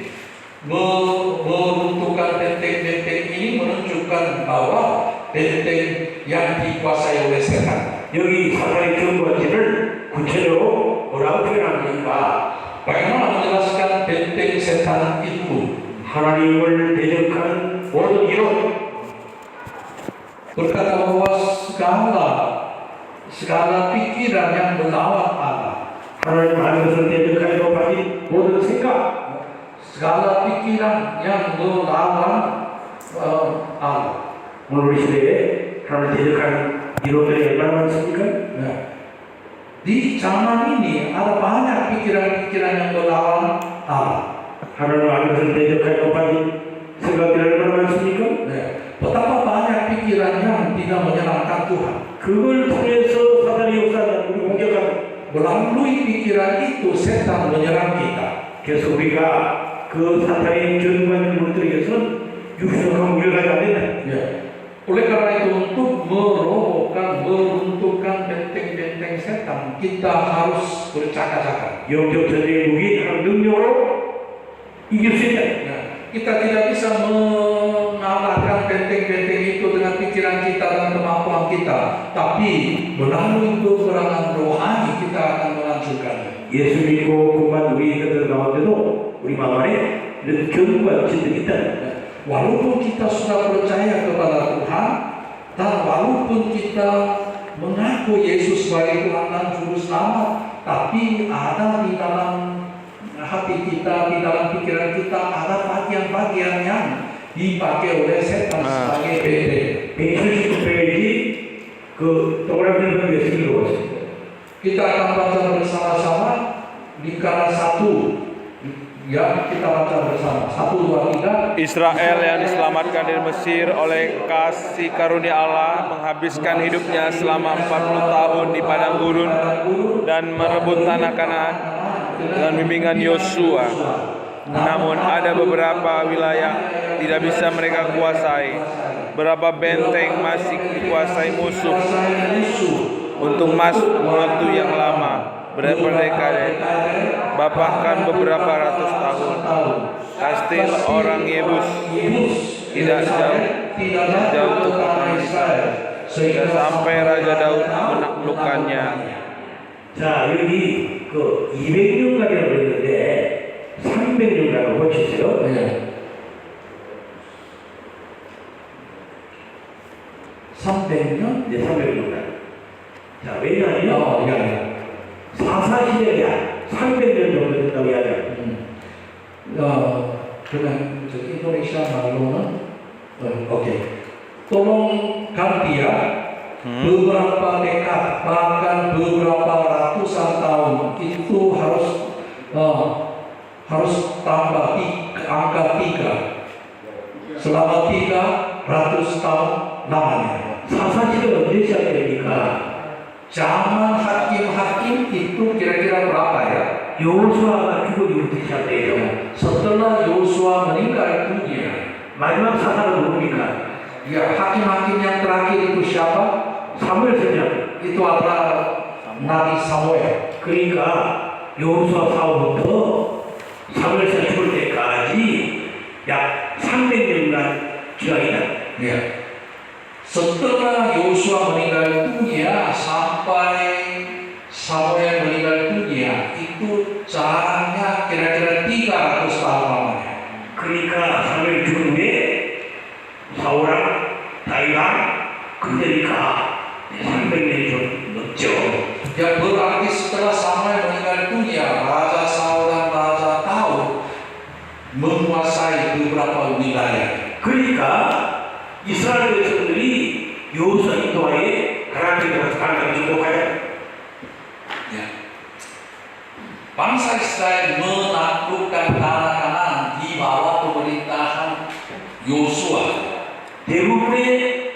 meruntuhkan benteng-benteng ini menunjukkan bahwa benteng yang dikuasai oleh setan. 여기 사탄의 견고한지를 구체적으로 뭐라고 표현합니까? Bagaimana menjelaskan benteng setan itu? 하나님을 대적하는 모든 이론, Berkata bahwa segala pikiran yang melawan Allah, 하나님 하는 것을 대적하여도 가진 모든 생각, segala pikiran yang melawan Allah. 오늘 우리 시대에 하나님을 대적하는 이론들이 얼마나 많습니까? Nah, di zaman ini ada banyak pikiran-pikiran yang melawan Allah. 하나님 하는 것을 대적하여도 가진 생각들이 얼마나 많습니까? Nah, betapa banyak pikiran yang tidak menyenangkan Tuhan. 그걸 통해서 사탄이 역사하는 우리 공격하는. Melalui pikiran itu setan menyerang kita. 그래서 우리가 그 사탄의 견고한 물들에게서는 육신한 우려가 안 된다. Ya. Oleh karena itu untuk merobohkan, meruntuhkan benteng-benteng setan, kita harus bercakap-cakap. 영적 전쟁의 무기 하나님 능력으로 이길 수 있다. Nah, kita tidak bisa mengalahkan benteng-benteng itu dengan pikiran kita dan kemampuan kita, tapi melalui peperangan rohani kita akan menghancurkannya. 예수 믿고 공부한 우리들 가운데도 우리 마음 안에 이런 견고한 진들이 있다. Walaupun kita sudah percaya kepada Tuhan dan walaupun kita mengaku Yesus sebagai Tuhan dan Juru Selamat, tapi ada di dalam hati kita, di dalam pikiran kita ada bagian-bagian yang dipakai oleh setan sebagai benteng. 119페이지 그 동그라미 몇 개로 왔습니다. Kita akan baca bersama-sama Lingkaran 1 ya, kita baca bersama 1, 2, 3. Israel yang diselamatkan dari Mesir oleh kasih karunia Allah menghabiskan hidupnya selama 40 tahun di padang gurun dan merebut tanah Kanaan dengan bimbingan Yosua. Namun ada beberapa wilayah tidak bisa mereka kuasai. Beberapa benteng masih dikuasai musuh. Untuk waktu yang lama mereka bahkan beberapa ratus tahun. Kastil orang Yebus tidak jauh ke kota Israel, sehingga sampai Raja Daud menaklukkannya. 자, 여기 그 200년간이라고 그랬는데 300년간을 고치세요. 네. 300년? 이제 300년간. 자, 왜냐하면 야. 사사시대가 300년 정도 된다고 이야기합니다. 그러면 저 인도네시아 말로는 oke. Tolong ganti ya. Beberapa dekad, bahkan beberapa ratusan tahun itu harus tambah angka 3 selama 300 tahun lamanya. 사사시대가 언제 시작됩니까? Zaman hakim-hakim itu kira-kira berapa ya? 여호수아가 죽어지고 시작돼요. Setelah Yosua meninggal dunia, 마지막 사사가 누굽니까? ya hakim-hakim yang terakhir itu siapa? 사무엘 선장. Itu adalah Nabi Samuel. 그러니까 여호수아 사후부터 사무엘상 죽을 때까지 약 300년간 기간이다. Ya. Setelah Yosua meninggal dunia sampai Samuel meninggal dunia itu jaraknya kira-kira 300 tahun lamanya. 그러니까 사무엘 죽은 후에 사울랑 다윗랑 그때니까 300년이 좀 넘죠. Ya berarti setelah Samuel meninggal dunia, Raja Saul dan Raja Daud menguasai beberapa wilayah. 그러니까 이스라엘 백성들이 여호수아 인도하에 가나안에 정복하여 Ya. Bangsa Israel menaklukkan tanah Kanaan di bawah pemerintahan Yosua. 대부분의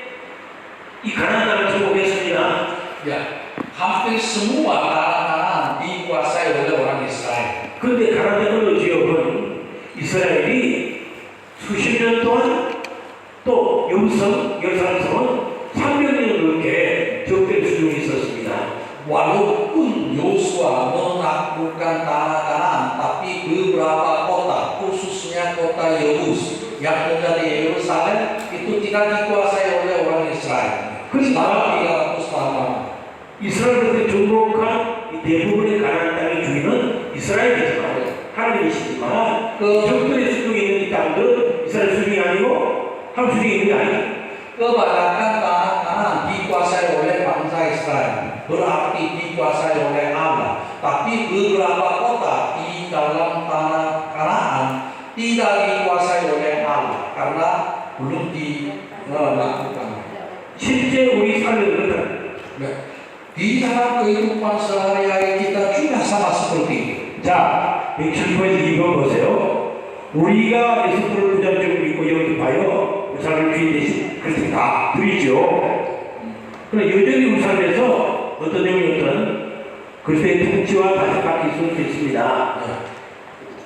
이 가나안 땅을 정복했습니다. Ya, hampir semua tanah Kanaan dikuasai oleh orang Israel. 그런데 가나안 어느 지역은 이스라엘이 수십 년 동안 또 열사성은 300년 넘게 적대 수중에 있었습니다. Walaupun Yosua menaklukkan tanah Kanaan, tapi beberapa kota, khususnya kota Yebus yang menjadi Yerusalem itu tidak dikuasai oleh orang Israel. Selama 300 tahun. 이스라엘한테 정복한 이 대부분의 가나안 땅의 주인은 이스라엘이지만 하나님이시지만 적들의 수중에 있는 이 땅들은 이스라엘 수중이 아니고 한국 수중에 있는 게 아니에요. Kebanyakan tanah Kanaan dikuasai oleh bangsa Israel, berarti dikuasai oleh Allah. Tapi beberapa kota di dalam tanah Kanaan tidak dikuasai oleh Allah karena belum dilakukan. 실제 우리 삶에는 Di dalam kehidupan sehari-hari kita juga sama seperti itu. 자, 170페이지 2번 보세요. 우리가 예수님을 부자적으로 믿고 영접하여 우리 삶을 주인 되신 그리스도 다 드리죠. 그러나 여전히 우리 삶에서 어떤 내용이었든 그리스도의 통치와 다스림받기 있을 수 있습니다.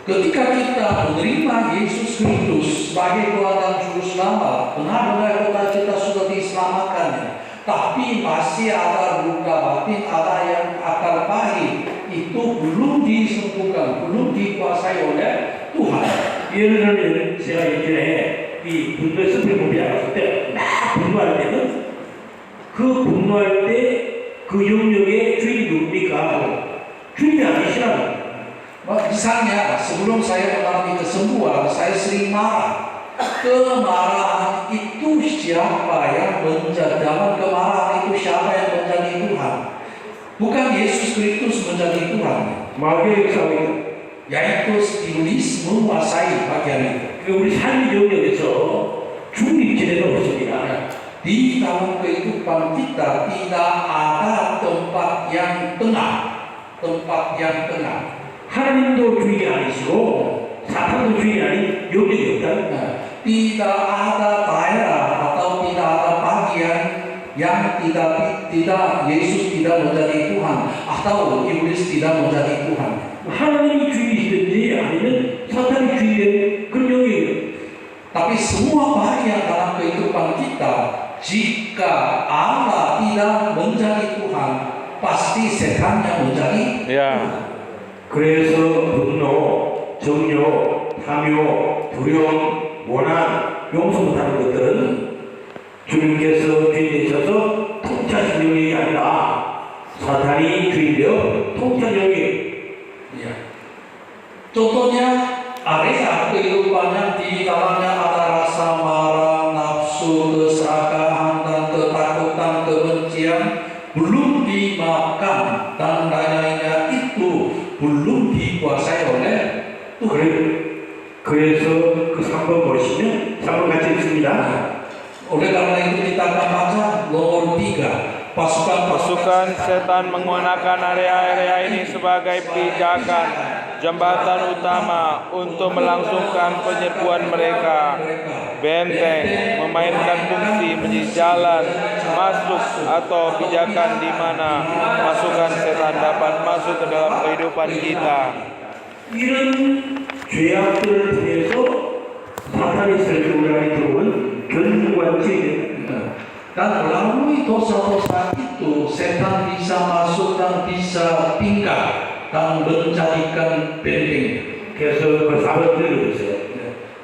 Ketika kita menerima Yesus Kristus sebagai Tuhan dan Juru Selamat, benar-benar kita sudah diselamatkannya. Tapi masih ada luka batin, ada yang akal pahit, itu belum disembuhkan, belum dikuasai oleh Tuhan. 예를 들면 제가 예전에 이 분노의 숲에 몸이 알았을 때 막 분노할 때는 그 분노할 때 그 영역의 주인이 누굽니까? 주인이 아니시라고. Misalnya sebelum saya mengalami kesembuhan, saya sering marah. kemarahan itu siapa yang menjadi dalam kemarahan itu siapa yang menjadi Tuhan? Bukan Yesus Kristus menjadi Tuhan, 마귀의 싸움이 yaitu iblis menguasai bagian itu. 우리 삶의 영역에서 중립지대가 없습니다. Di dalam kehidupan kita tidak ada tempat yang tengah, tempat yang tengah. 하나님도 주인이 아니시고 사탄도 주인이 아닌 영역이 없다. Tidak ada daerah atau tidak ada bagian yang tidak Yesus tidak menjadi Tuhan atau iblis tidak menjadi Tuhan. 하나님이 주인이시든지 아니면 사탄이 주인의 그런 영역이에요. Tapi semua bagian dalam kehidupan kita, jika Allah tidak menjadi Tuhan, pasti setan yang menjadi. Ya. 그래서 분노, 정욕, 탐욕, 두려움, 원한, 용서 못하는 것들은 주님께서 주인되셔서 통치하신 영역이 아니라 사탄이 주인되어 통치한 영역이에요. Ya. Contohnya area kehidupan yang di dalamnya ada rasa marah, nafsu, keserakahan, dan ketakutan, kebencian belum dimaafkan dan lain-lainnya itu belum dikuasai oleh Tuhan. 그래서 그 3번 보시면 3번 같이 읽습니다. Oleh karena itu kita akan baca nomor 3. Pasukan setan menggunakan area-area ini sebagai pijakan jembatan utama untuk melangsungkan penyerbuan mereka. Benteng memainkan fungsi menjadi jalan masuk atau pijakan di mana pasukan setan dapat masuk ke dalam kehidupan kita. 이런 죄악들을 통해서 사탄이 설정하는 들어온 견고한 Dan melalui dosa-dosa itu, setan bisa masuk dan bisa tinggal dan menjadikan benteng. 그래서 그 4번 들어보세요.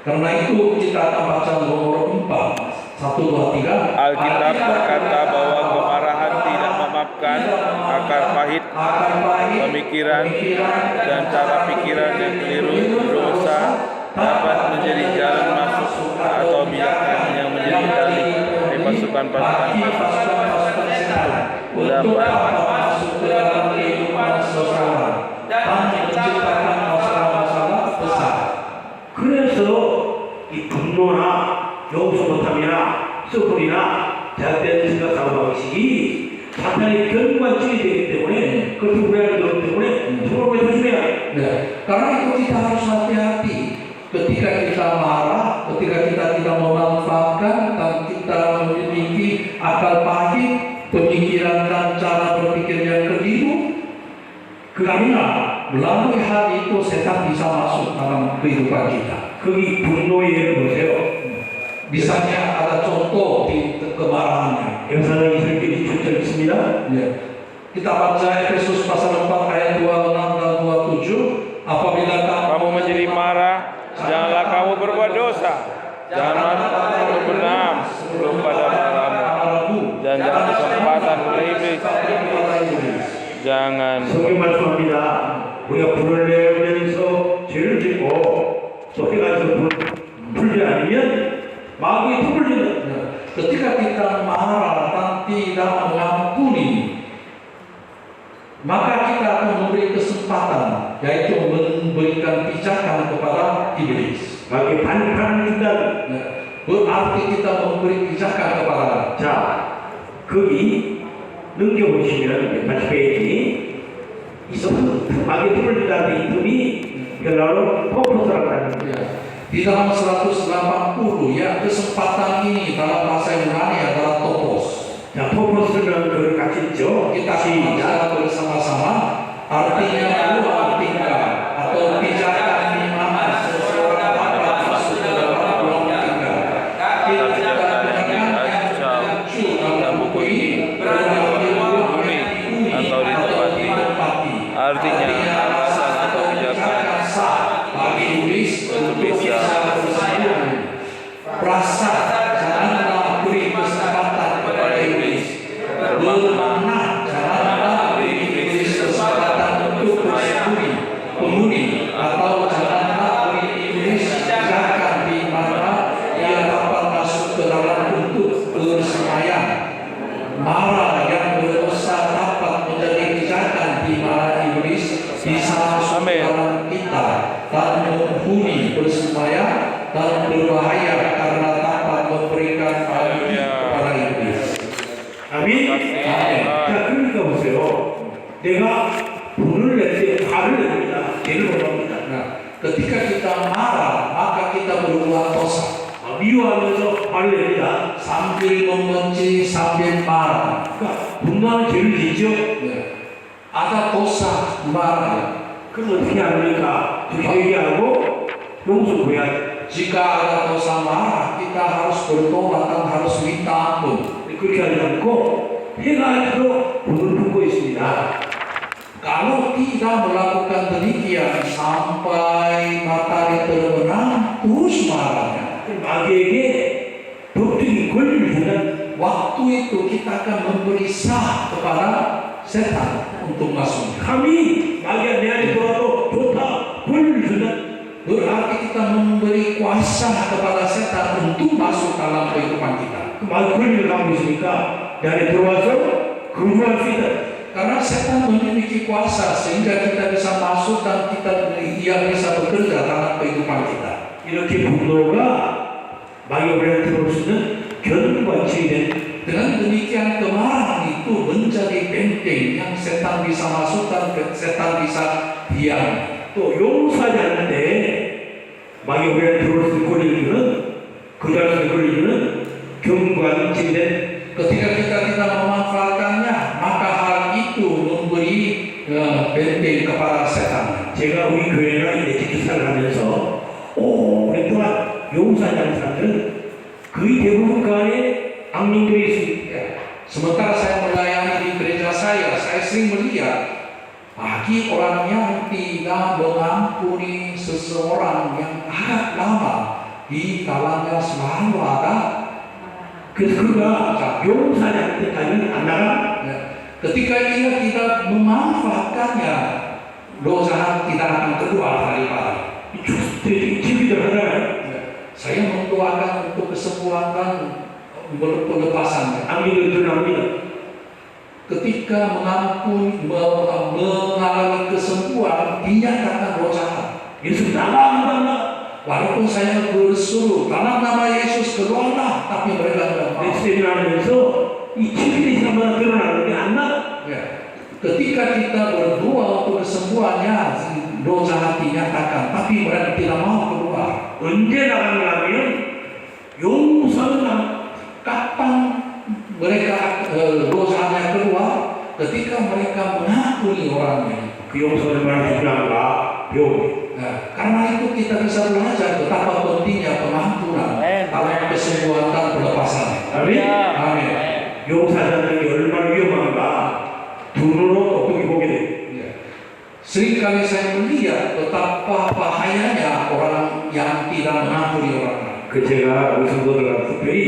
Karena itu kita akan baca nomor 4. 1, 2, 3. Alkitab berkata bahwa kemarahan tidak memaafkan, akar pahit, pemikiran, dan cara pikiran yang keliru berusaha dapat menjadi jalan masuk atau bijakan yang menjadi dalih dari pasukan-pasukan setan dapat masuk ke dalam kehidupan seseorang dan menciptakan masalah-masalah besar. 그래서 이 분노나 용서 못함이나 서클이나 잘못된 생각 사고방식이 사탄의 견고한 찔이 되기 때문에 그것을 우려하는 것 때문에 서로 조심해야 해요. Karena itu kita harus hati-hati ketika kita marah, ketika kita tidak memanfaatkan dan kita memiliki akal pahit, pemikiran dan cara berpikir yang keliru. Karena melalui hal itu setan bisa masuk dalam kehidupan kita. 거기 분노의 예를 보세요. Misalnya ada contoh di kemarahannya. 역사적인 설교이 출처 있습니다. Kita baca Efesus pasal 4 ayat 26 dan 27. Apabila kamu menjadi marah, janganlah kamu berbuat dosa. Jangan berbenam sebelum pada malammu, dan jangan kesempatan oleh iblis. Jangan. 성경 말씀합니다. 우리가 불을 내면서 죄를 짓고 또 해가 풀지 않으면 마귀의 틈을 준다. Ketika kita marah dan tidak mengampuni, maka kita akan memberi kesempatan, yaitu memberikan pijakan kepada iblis. 마귀 반판을 준다. Berarti kita memberi pijakan kepada. 자, 거기 넘겨보시면 마치 페이지 이 마귀 틈을 준다는 이 틈이 별로 포커스라고 하는 거예요. Di dalam 180 ya, kesempatan ini dalam bahasa Yunani adalah topos. 자, 포커스는 그걸 같이 있죠. Kita simak bersama-sama. Artinya ruang tinggal atau pijakan di mana seseorang dapat masuk ke dalam ruang tinggal. Kita gunakan dalam buku ini bumi atau ditempati. Artinya alasan atau pijakan bagi iblis untuk bisa perasa janganlah beri kesempatan kepada iblis. Bermakna janganlah beri iblis kesempatan untuk penghuni atau janganlah beri iblis pijakan di mana ia Marah yang berdosa dapat menjadi pijakan di mana iblis bisa masuk Amin. dalam kita dan menghuni bersemaya dan berbahaya karena dapat memberikan bagi kepada iblis. 아멘. 아멘. 자, 그러니까 보세요. 내가 불을 낼 때 화를 냅니다. 죄를 범합니다. Nah, ketika kita marah, maka kita berbuat dosa. 미워하면서 화를 냅니다. Sambil membenci, sambil marah. 그러니까 분노하는 죄를 짓죠. Ada dosa marah. 그럼 어떻게 합니까? 회개하고 용서 구해야 Jika ada dosa marah, kita harus bertobat dan harus minta ampun. 그렇게 하지 않고 해가지고 불을 뿜고 있습니다. Kalau tidak melakukan demikian sampai matahari terbenam, terus marahnya. 마귀에게 법적인 권리를 주는 Waktu itu kita akan memberi sah kepada setan untuk masuk. 감히 마귀가 내 안에 들어와도 좋다 권리를 주는 Berarti kita memberi kuasa kepada setan untuk masuk dalam kehidupan kita. 그 마귀 권리를 갖고 있으니까 내 안에 들어와서 거주할 수 있다. Karena setan memiliki kuasa sehingga kita bisa masuk dan dia bisa bekerja dalam kehidupan kita. 이렇게 분노가 마귀가 우리한테 들어올 수 있는 견과치이 된 Dengan demikian kemarahan itu menjadi benteng yang setan bisa masuk dan setan bisa diam. 또 용서하지 않는데 마귀가 우리한테 들어올 수 있는 권리를 주는 거절할 수 있는 권리를 주는 견과치이 된 Ketika kita tidak memanfaatkannya, maka hal itu memberi benteng kepada setan. 제가 우리 교회나 이제 직기사를 하면서 오랫동안 용서하지 않는 사람들은 거의 대부분 그 안에 악령들이 있습니다. Sementara saya melayani di gereja saya sering melihat bagi orang yang tidak mengampuni seseorang yang agak lama, di dalamnya selalu ada. 그래서 그가 용서하지 않을 때까지는 안 나가. Ketika ia tidak memanfaatkannya, dosa tidak akan keluar daripada. TV들 하잖아요. Saya mendoakan untuk kesembuhan dan pelepasan. 악령들 드러납니다. Ketika mengalami kesembuhan, dinyatakan roh jahat. 예수 나가. Walaupun saya bersuruh dalam nama Yesus keluarlah, tapi mereka tidak mau. 엑스레이를 하면서 이 TV들이 사람마다 드러나는 게 안 나가. Ketika kita berdoa untuk kesembuhannya, roh jahat dinyatakan, tapi mereka tidak mau keluar. 언제 나가냐면 용서는 Kapan mereka roh jahatnya keluar? Ketika mereka mengampuni orangnya. 그 용서는 얼마나 중요한가 배우고. Karena itu kita bisa belajar betapa pentingnya pengampunan dalam kesembuhan dan pelepasan. 아멘. Amin. 용서하지 않는 게 얼마나 위험한가 두 눈으로 어떻게 보게 돼. Seringkali saya melihat betapa bahayanya orang yang tidak mengampuni orang lain. 그 제가 우리 성도들과 특별히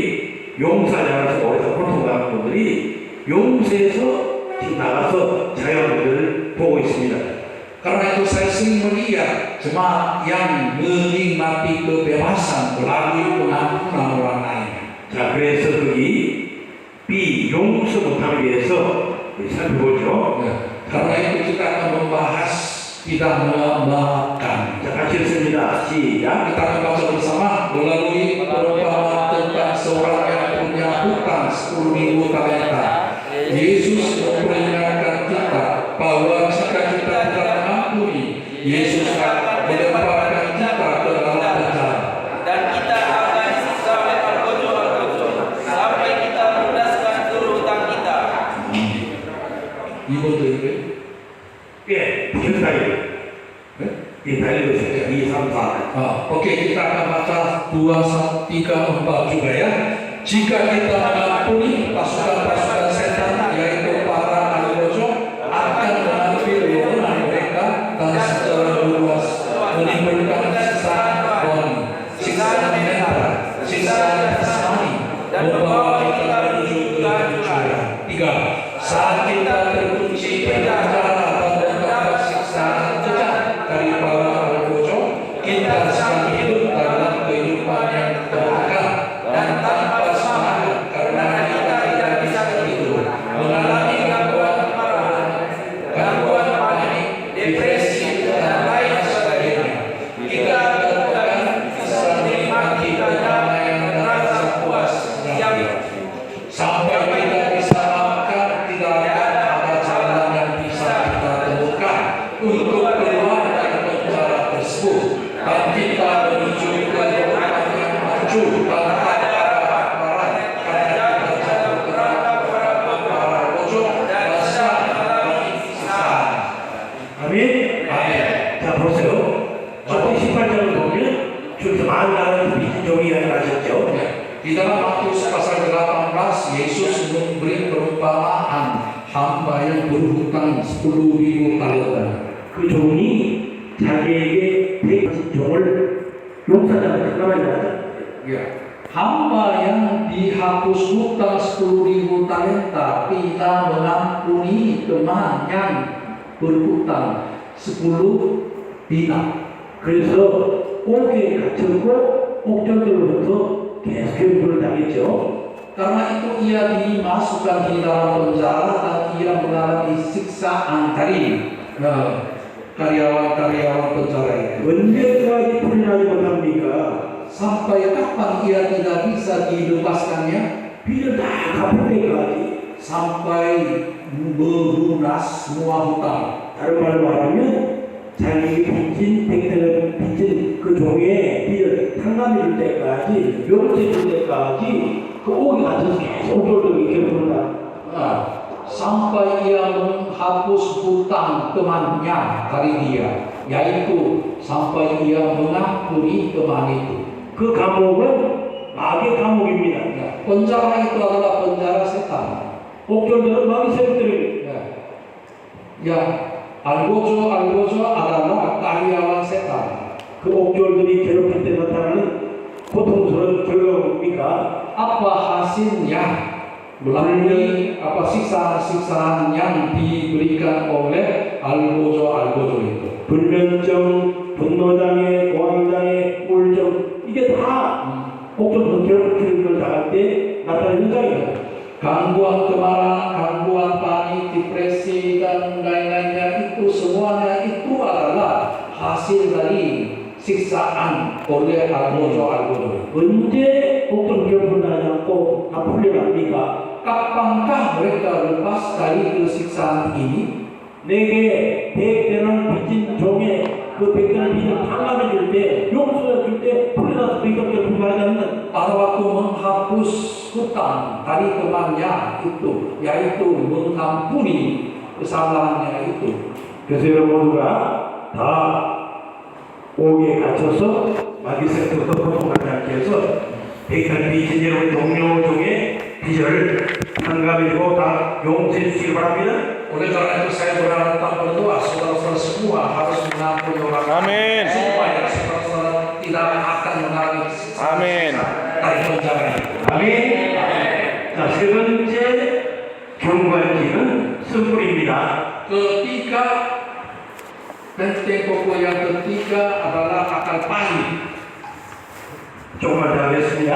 용서하지 않아서 오래서 고통당하는 분들이 용서해서 지금 나가서 자유한분들을 보고 있습니다. Karena itu saya sering melihat jemaat yang menikmati kebebasan melalui pengampunan orang lain. 자, 그래서 거기 비용서 못함에 대해서 우리 살펴보죠. Karena itu kita akan membahas tidak memaafkan. 자, 같이 읽습니다. 시작. Kita akan baca bersama melalui perumpamaan tentang seorang yang punya hutang 10.000 talenta. Yesus memperingatkan kita bahwa jika kita tidak mengampuni, Yesus akan melemparkan kita ke dalam penjara. Dan kita akan disiksa oleh al-qadar sampai kita melunaskan seluruh hutang kita. 이번도 이게 예, 계속 달려요. 예, 달리고 있어요. 2, 3, 4. Oke, kita akan baca 2, 3, 4 juga ya. Jika kita mengampuni pasukan-pasukan setan, yaitu para ahli bojong, akan mengambil wewenang mereka dan secara luas menimbulkan siksaan rohani, siksaan mental, siksaan jasmani, membawa kita menuju kehancuran. 3. Saat kita terkunci di penjara dan mendapat siksaan kejam dari para ahli bojong, kita sedang hidup dalam kehidupan yang tertekan dan tanpa semangat karena kita tidak bisa tidur. perumpamaan hamba yang berhutang 10.000 talenta. 그 종이 자기에게 100종을 용서자가 잠깐만요. Ya, hamba yang dihapus hutang 10.000 talenta tidak mengampuni teman yang berhutang 10 dinar. 그래서 옥에 갇혔고 옥정들로부터 계속 교육을 당했죠. Karena itu ia dimasukkan di dalam penjara dan ia mengalami siksaan dari karyawan-karyawan penjara itu. 언제까지 풀리지 못합니까? Sampai kapan ia tidak bisa dilepaskannya? 빚을 다 갚을 때까지. Sampai melunas semua hutang. 다른 말로 말하면 자기 빚진 그 종의 빚을 탕감해 줄 때까지, 용서해 줄 때까지 그 옥에 갇혀서 계속 옥돌도 이렇게 부른다. Sampai ia menghapus hutang temannya dari dia, yaitu sampai ia mengampuni teman itu. 그 감옥은 마귀의 감옥입니다. Penjara itu adalah penjara setan. 옥졸들은 마귀 세력들입니다. Ya, algojo adalah karyawan setan. 그 옥졸들이 괴롭힐 때 나타나는 고통스러운 결과가 뭡니까? Apa hasilnya melalui apa siksaan-siksaan yang diberikan oleh algojo itu? 불면증, 분노장애, 공황장애, 우울증, 이게 다 옥졸들 괴롭히는 걸 당할 때 나타나는 현상이에요. Gangguan kemarahan, gangguan panik, depresi dan lain-lainnya itu semuanya itu adalah hasil dari siksaan oleh algojo. 언제 옥졸 괴롭힘을 당하지 않고 다 풀려납니까? Kapankah mereka lepas dari kesiksaan ini? 내게 100대는 빚진 종에 그 100대는 빚을 탕감해 줄 때, 용서해 줄 때 풀려나서 이렇게 불가하지 않는 Pada waktu menghapus hutang dari temannya itu, yaitu mengampuni kesalahannya itu. 그래서 여러분 모두가 다 옥에 갇혀서 마귀새부터 고통하지 않게 해서 백한 빚진 여러분 동료 중에 빚을 탕감해주고 다 용서해 주시기 바랍니다. Oleh karena itu saya berharap berdoa saudara-saudara semua harus mengampuni orang Amin. supaya saudara-saudara tidak akan mengalami siksaan Amin. dari penjara itu. 아멘. 자, 세 번째 경관지는 선불입니다. Ketiga, penting pokok yang ketiga adalah akal pahit. 조금만 더 하겠습니다.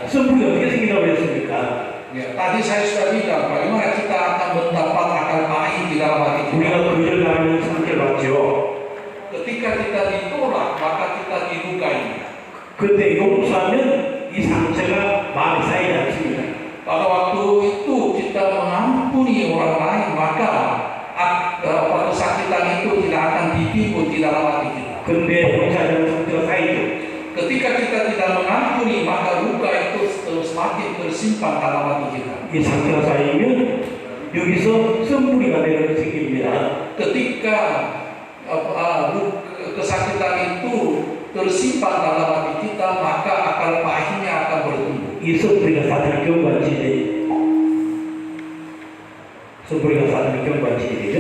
선불이 어떻게 생긴다고 했습니까? Ya, tadi saya sudah bilang bagaimana kita akan mendapat akal pahit di dalam hati kita. 우리가 거절당하는 상태를 봤죠. Ketika kita ditolak, maka kita dilukai. 그때 용서하면 이 상처가 마음에 쌓이지 않습니다. Pada waktu itu kita mengampuni orang lain, maka kesakitan itu tidak akan ditimbun di dalam hati kita. 근데 용서하지 않는 상처가 쌓이죠. Ketika kita tidak mengampuni, maka luka itu semakin tersimpan dalam hati kita. 이 상처가 쌓이면 여기서 선불이가 되는 생깁니다. Ketika kesakitan itu tersimpan dalam hati kita, maka akal pahitnya akan bertumbuh. 이 선불이가 사탄의 경관지대. 선불이가 사탄의 경관지대죠.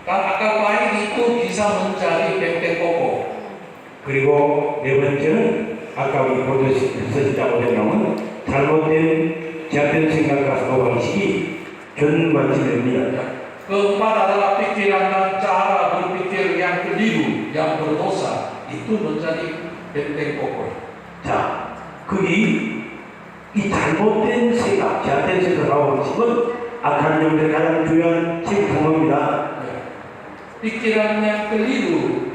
Dan akal pahit itu bisa menjadi benteng kokoh. 그리고 네 번째는 아까 우리 보셨다고 되면 잘못된 제약된 생각과 사고방식이 견관지됩니다. Keempat adalah pikiran dan cara berpikir yang keliru, yang berdosa, itu menjadi benteng kokoh. 자, 거기 이 잘못된 생각, 제약된 생각, 사고방식은 악한 영들의 가장 중요한 진통입니다. Pikiran yang keliru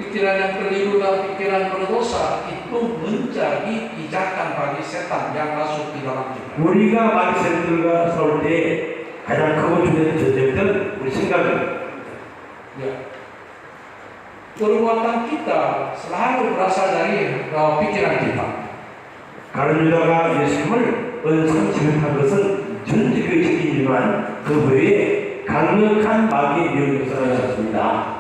dan pikiran berdosa itu menjadi pijakan bagi setan yang masuk di dalam kita. 우리가 마귀새들과 싸울 때 가장 크고 중요한 전쟁들 우리 생각입니다. Ya. Perbuatan kita selalu berasal dari pikiran kita. 가룟 유다가 예수님을 은삼치를 한 것은 전직의 책임이지만 그 후에 강력한 마귀의 위협이 있었습니다.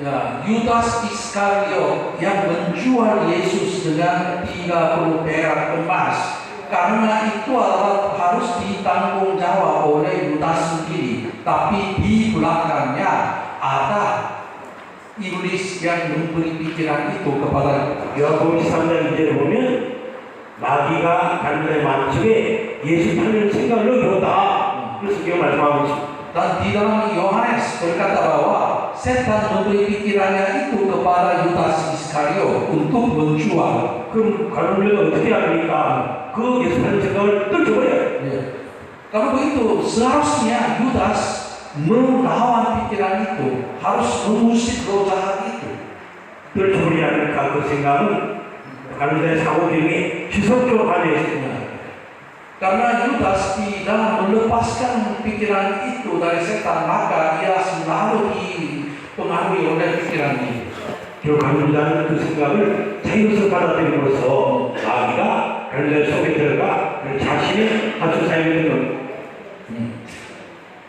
Ya, Yudas Iskariot yang menjual Yesus dengan 30 perak emas karena itu adalah harus ditanggung jawab oleh Yudas sendiri. Tapi di belakangnya ada iblis yang memberi pikiran itu kepada Yudas. 요한복음 13장 1절에 보면 마귀가 갈릴리 마음속에 예수 팔릴 생각을 넣었다. 그래서 그렇게 말씀하고 있습니다. Dan di dalam Yohanes berkata bahwa setan memberi pikirannya itu kepada Yudas Iskariot untuk menjual. 그럼 갈릴리가 어떻게 합니까? 그 예수 팔릴 생각을 떨쳐버려요. Kalau begitu seharusnya Yudas melawan pikiran itu, harus mengusir roh jahat itu. 떨쳐버리지 않을까 그 생각은 갈릴리의 사고 중에 지속적으로 관여해 있습니다. Karena Yudas tidak melepaskan pikiran itu dari setan, maka ia selalu dipengaruhi oleh pikiran itu. 결국 갈릴리는 그 생각을 자유로서 받아들임으로써 마귀가 갈릴리 속에 들어가 자신의 하수 사역이 되는 겁니다.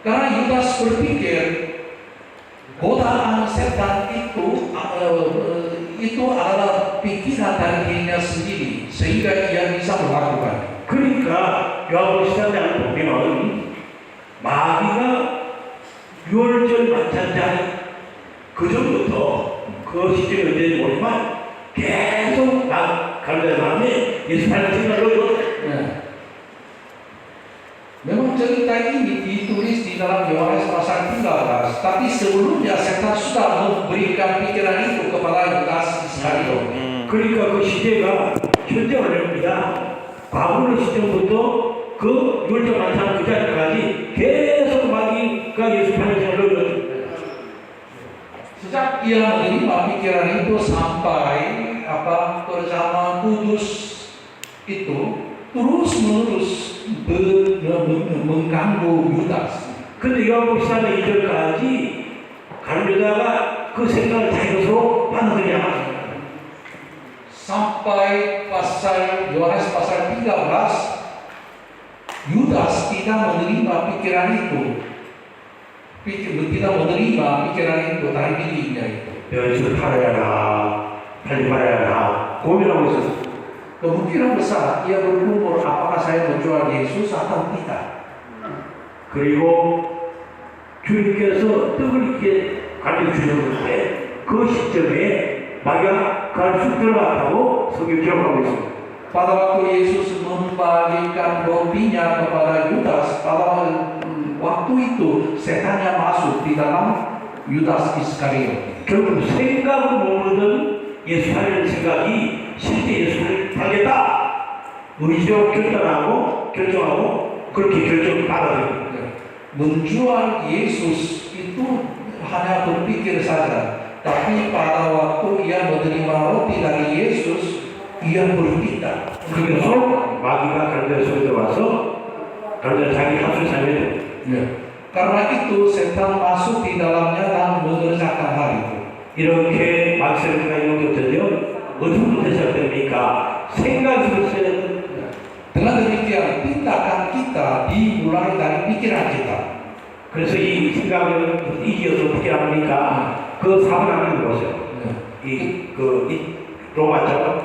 Karena Yudas berpikir godaan setan itu adalah pikiran dari dirinya sendiri, sehingga ia bisa melakukan. 그러니까 요한복음 13장을 보면 마귀가 유월절 만찬자 그 전부터 그 시점이 언제인지 모르지만 계속 갈릴리 마음에 예수 팔릴 생각을 넣어요. Memang cerita ini ditulis di dalam Yohanes pasal 13, tapi sebelumnya setan sudah memberikan pikiran itu kepada Yudas Iskariot. 그러니까 그 시대가 현재 말입니다. 과거의 시점부터 그 율전 만찬 그 자리까지 계속 마귀가 예수 팔릴 생각을 넣어요. Sejak ia menerima pikiran itu sampai bersama kudus itu terus menerus mengganggu Yudas. 근데 요한복음 13장 2절까지 갈릴리가 그 생각을 자기로 받아들이지 않았어요. Sampai Yohanes pasal 13, Yudas tidak menerima pikiran itu. Tidak menerima pikiran itu dari dirinya itu. 예수 팔아야 하나, 팔지 말아야 하나 고민하고 있었어요. Kemungkinan besar ia bergumul apakah saya menjual Yesus atau tidak. 그리고 주님께서 떡을 이렇게 가르쳐주셨는데 그 시점에 마귀가 쑥 들어갔다고 성경 기록하고 있습니다. Pada waktu Yesus membagikan rotinya kepada Yudas, pada waktu itu setannya masuk di dalam Yudas Iskariot. 결국 생각으로 머무르던 예수 팔리는 생각이 실제 예수를 팔겠다 의지로 결정하고 그렇게 결정을 받아들입니다. Menjual Yesus itu hanya berpikir saja, tapi pada waktu ia menerima roti dari Yesus, ia bertindak. 그래서 마귀가 갈릴리 속에 들어와서 갈릴리 자기 하수 사역을 Karena itu setan masuk di dalamnya dan mengerjakan hal itu. 이렇게 막세가 이렇게 어쩌죠? 어디부터 시작됩니까? 생각으로서 Dengan demikian tindakan kita dimulai dari pikiran kita. 그래서 이 생각을 이겨서 어떻게 합니까? 그 4번 하는 거죠. 이 로마죠.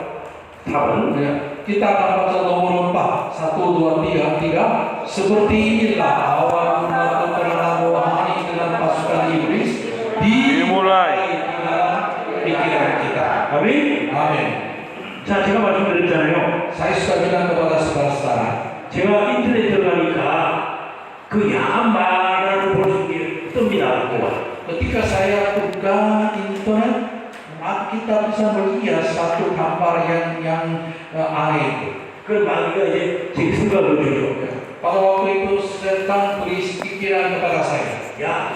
4번. Kita akan baca nomor 4, 1, 2, 3. Seperti inilah awal mula peperangan rohani dengan pasukan iblis dimulai di dalam pikiran kita. 아멘. Amin. 자, 제가 말씀드렸잖아요. Saya sudah bilang kepada saudara-saudara, 제가 인터넷 들어가니까 그 야한 말을 볼 수 있게 뜹니다. ketika saya buka internet, kita bisa melihat satu gambar yang aneh itu. 그 마귀가 이제 제 생각을 주죠. Pada waktu itu setan beri pikiran kepada saya. 야,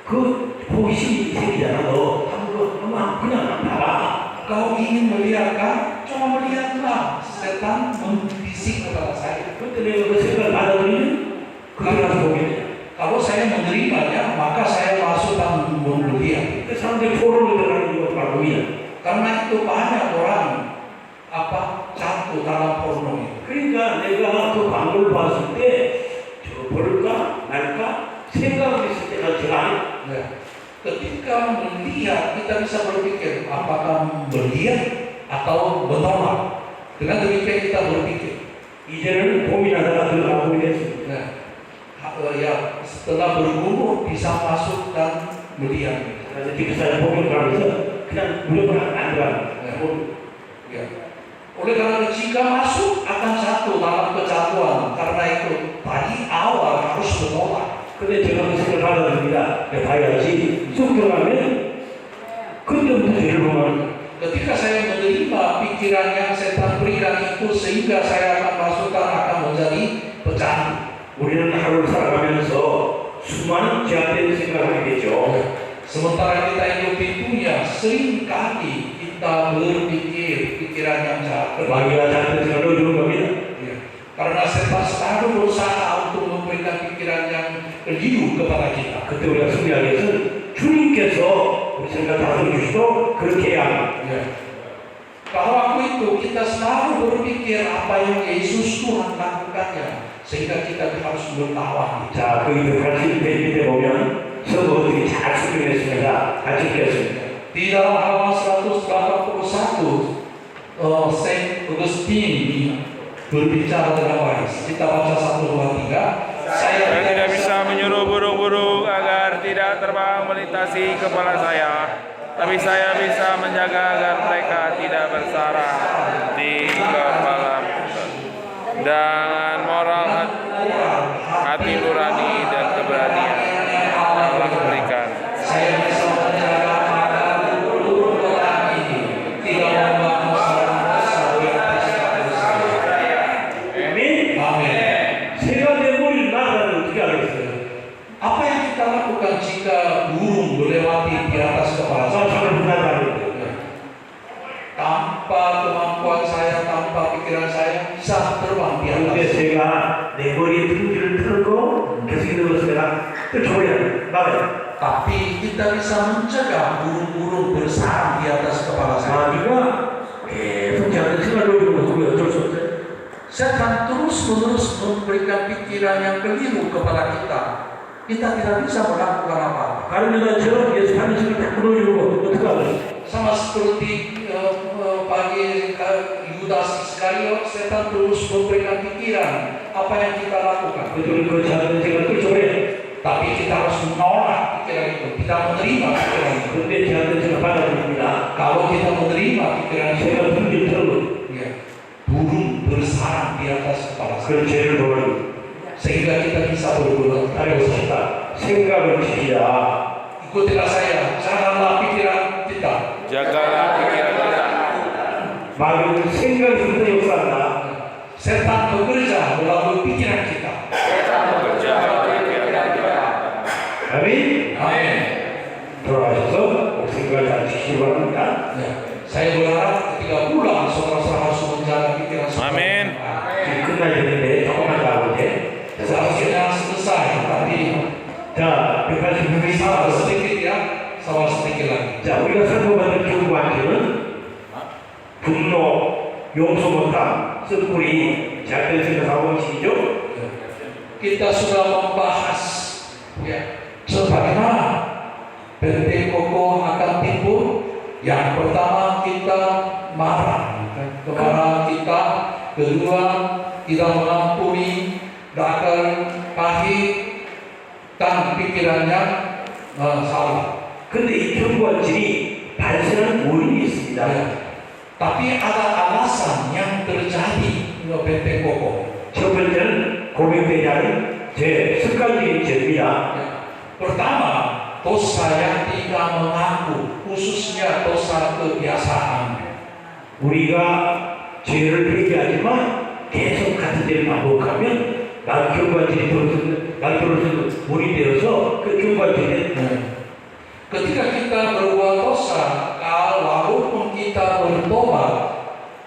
그 호기심이 생기잖아. 너 한번 그냥 봐봐. Kau ingin melihat kan? Coba melihatlah. Setan membisik kepada saya. 그때 내가 그 생각을 받아들이면 그게 가서 보게 돼. Kalau saya menerimanya, maka saya masuk dan melihat. 그 사람들이 포로로 들어가는 이유가 바로 이야. Karena itu banyak orang jatuh dalam porno itu. 그러니까 내가 그 광고를 봤을 때 저 버릴까 말까 생각을 했을 때가 제가 Ketika melihat, kita bisa berpikir apakah melihat atau menolak. Dengan demikian kita berpikir. 이제는 고민하다가 들어가고 됐습니다. Nah, setelah bergumul bisa masuk dan melihat. 그래서 지금 saya 공격하면서 그냥 무조건 안 들어가요. Ya. Oleh karena jika masuk akan jatuh dalam kejatuhan, karena itu tadi awal harus menolak. 근데 제가 그 생각을 받아듭니다. 봐야지 쑥 들어가면 그때부터 죄를 보면 Ketika saya menerima pikiran yang setan berikan itu, sehingga saya akan masukkan akan menjadi pecandu. 우리는 하루를 살아가면서 수많은 제한된 생각을 하게 되죠. Sementara kita hidup di dunia, seringkali kita berpikir pikiran yang jahat. 마귀가 자꾸 생각을 넣어주는 겁니다. Ya. Karena setan selalu berusaha untuk memberikan pikiran yang keliru kepada kita. 그때 우리가 승리하기 위해서는 주님께서 우리 생각 다스려 주시도록 그렇게 해야 합니다. Ya. Kalau waktu itu kita selalu berpikir apa yang Yesus Tuhan lakukannya, sehingga kita harus bertawa. 자, 거기 81페이지 보면 서버들이 잘 수정했습니다. 같이 읽겠습니다. Di dalam halaman 181, Saint Augustine berbicara dengan baik. Kita baca 1, 2, 3. Saya tidak bisa menyuruh burung-burung agar tidak terbang melintasi kepala saya, tapi saya bisa menjaga agar mereka tidak bersarang di kepala dengan moral hati nurani dan keberanian Allah berikan. Saya bisa menjaga agar burung ini tidak membangun sampai 아멘. Amin. 새가 내버린 나라를 어떻게 하겠어요? Apa yang kita lakukan jika burung melewati di atas kepala saya? 저는 불안하거든요. Tanpa kemampuan saya, tanpa pikiran saya, bisa terbang di 근데 atas. 제가 내 머리에 등지를 틀고 계속 넣었으면 쫓아버려요. 막아요. Tapi kita bisa mencegah burung-burung bersarang di atas kepala saya. 마귀가 계속 저한테 생각을 넣어주는 거 그게 어쩔 수 없어요. Setan terus-menerus memberikan pikiran yang keliru kepada kita. Kita tidak bisa melakukan apa-apa. 다른 여자처럼 예수 하나님을 다 끊어주는 거 어떻게 하겠어요? Sama seperti bagi Yudas Iskariot, setan terus memberikan pikiran apa yang kita lakukan. 그들은 그 자들은 제가 쫓아버려요. Tapi kita harus menolak pikiran itu, kita menerima pikiran itu. 근데 제한테 제가 받아들입니다. Kalau kita menerima pikiran itu, 제가 등지를 틀고 ya, burung bersarang di atas kepala saya. 그 죄를 보면 Sehingga kita bisa berbuat. 따라오십시다. 생각을 지키라. Ikutilah saya, janganlah pikiran kita. Jagalah pikiran kita. 마귀는 생각에서부터 역사한다. Setan bekerja melalui pikiran kita. Bekerja pikiran kita. 아멘. Amin. 돌아가셔서 생각을 잘 지키시기 바랍니다. Ya, saya berharap ketika pulang saudara-saudara harus menjaga pikiran saudara. Amin. 지금 끝나야 되는데 조금만 더 하고 이제 Seharusnya selesai, tapi 자, 186명이 sabar 사와서 sedikit ya, sabar sedikit lagi. 자, 우리가 선포받은 교구한테는 분노, 용서 못함, 썩불이, 잘된 생각하고 시죠. Kita sudah membahas ya, sebagaimana bentuk kokoh akan timbul. Yang pertama kita marah, kemarahan kita. Kedua tidak mengampuni, akan pahit dan pikirannya salah. 근데 이 경고한질이 발생하는 원인이 있습니다. Ya. Tapi ada alasan yang terjadi bentuk kokoh. 첫 번째는 고백되지 않은 제 습관적인 죄입니다. Ya. Pertama, dosa yang tidak mengaku, khususnya dosa kebiasaan. 우리가 죄를 회개하지만 계속 같은 죄를 반복하면 나 경고한질이 들어서 원이 되어서 그 경고한질에 Ketika kita berbuat dosa, walaupun kita bertobat,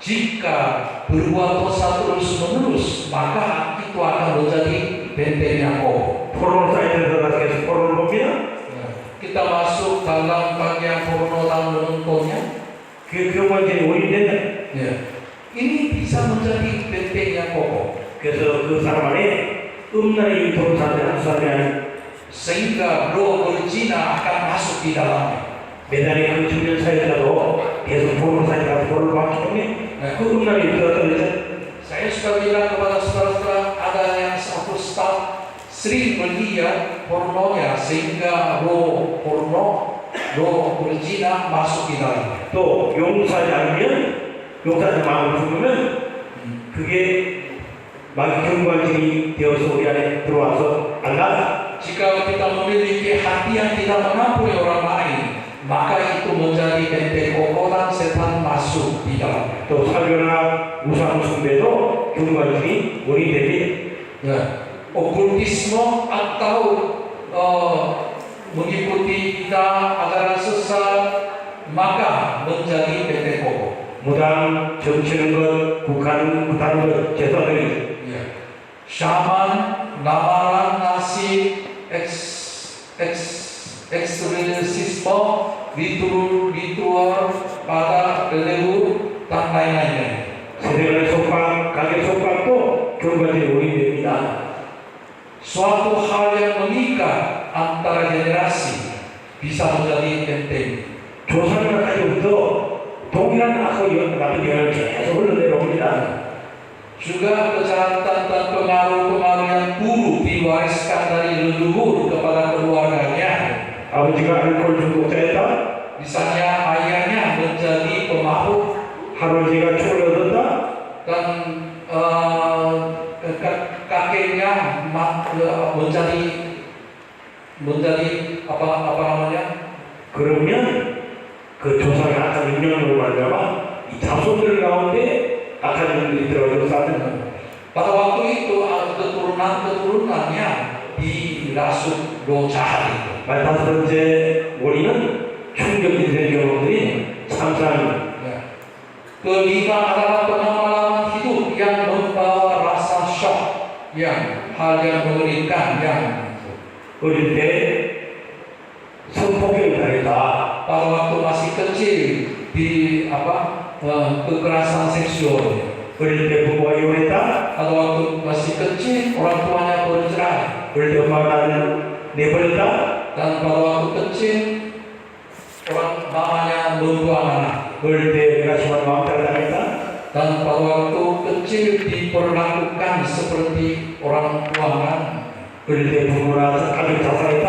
jika berbuat dosa terus-menerus, maka itu akan menjadi benteng yang kokoh. 포로로 사이트에 들어가서 계속 포로를 봅니다. Kita masuk dalam bagian porno dan menontonnya. 그 경고한질이 원이 되는 Ya. Ini bisa menjadi benteng yang kokoh. 그래서 그 사람 안에 음란의 유통을 사는 한 사람이 아닌 Sehingga roh berzina akan masuk di dalamnya. 매달의 그 청년 사이에서도 계속 포로로 사이트가 포로를 봤기 때문에 그 음란의 유통을 떨어져 Saya saya sudah bilang kepada saudara-saudara, ada yang satu staf sering melihat pornonya sehingga roh porno, roh berzina masuk di dalamnya. 또 용서하지 않으면, 용서하지 마음을 품으면 그게 마귀 경관증이 되어서 우리 안에 들어와서 안 나가. Jika kita memiliki hati yang tidak mengampuni orang lain, maka itu menjadi benteng kokoran setan masuk di dalamnya. 또 사교나 우상 숭배도 경관증이 원인됩니다. Ya, okultisme atau mengikuti kita ajaran sesat maka menjadi benteng kokoh. 무당 점치는 것, 국가는 못하는 것, 제사들이 Ya. Syaman, ramalan, nasib, eksorsisme, ritual pada leluhur dan lain-lainnya. 세대간의 속박, 가게 속박도 경관증이 원인됩니다. Suatu hal yang mengikat antara generasi bisa menjadi benteng. 조상과 가족도 동일한 악과 같은 영향을 계속 흘러내려옵니다. Juga kejahatan dan pengaruh-pengaruh yang buruk diwariskan dari leluhur kepada keluarganya. 아버지가 알코올 중독자였다. Misalnya ayahnya menjadi pemabuk 할아버지가 총을 얻었다. dan kakeknya menjadi apa namanya? 그러면 그 조상의 악한 영향으로 말미암아 이 자손들 가운데 악한 영향들이 들어가서 싸는 Pada waktu itu keturunan-keturunannya dirasuk roh jahat itu. 다섯 번째 원인은 충격인생 경험들이 참사합니다. Ya. Kelima adalah pengalaman hidup yang membawa rasa shock, yang hal yang mengerikan, yang 어릴 때 성폭행을 당했다. pada waktu masih kecil di kekerasan seksual. 어릴 때 부모가 이혼했다. Pada waktu masih kecil orang tuanya bercerai. 어릴 때 엄마가 나를 내버렸다. Dan pada waktu kecil orang mamanya membuang anak. 어릴 때 내가 심한 마음탈을 당했다. Dan pada waktu kecil diperlakukan seperti orang tuangan. 어릴 때 부모나 가족 자살했다.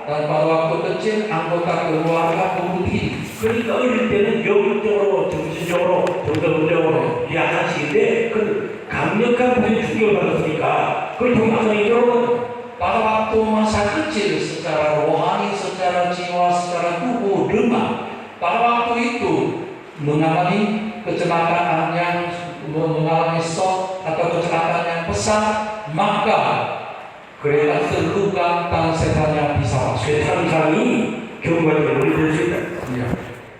Dan pada waktu kecil anggota keluarga bunuh diri. 그러니까 어릴 때는 영적으로, 정신적으로, 정서적으로 약한 시기인데 그 강력한 부의 충격을 받았으니까 그걸 통해서 여러분 Pada waktu masa kecil secara rohani, secara jiwa, secara tubuh lemah. Pada waktu itu mengalami kecelakaan yang mengalami shock atau kecelakaan yang besar, maka mereka terluka dan setannya bisa masuk. 세상상이 경관으로 올릴 수 있다. Ya.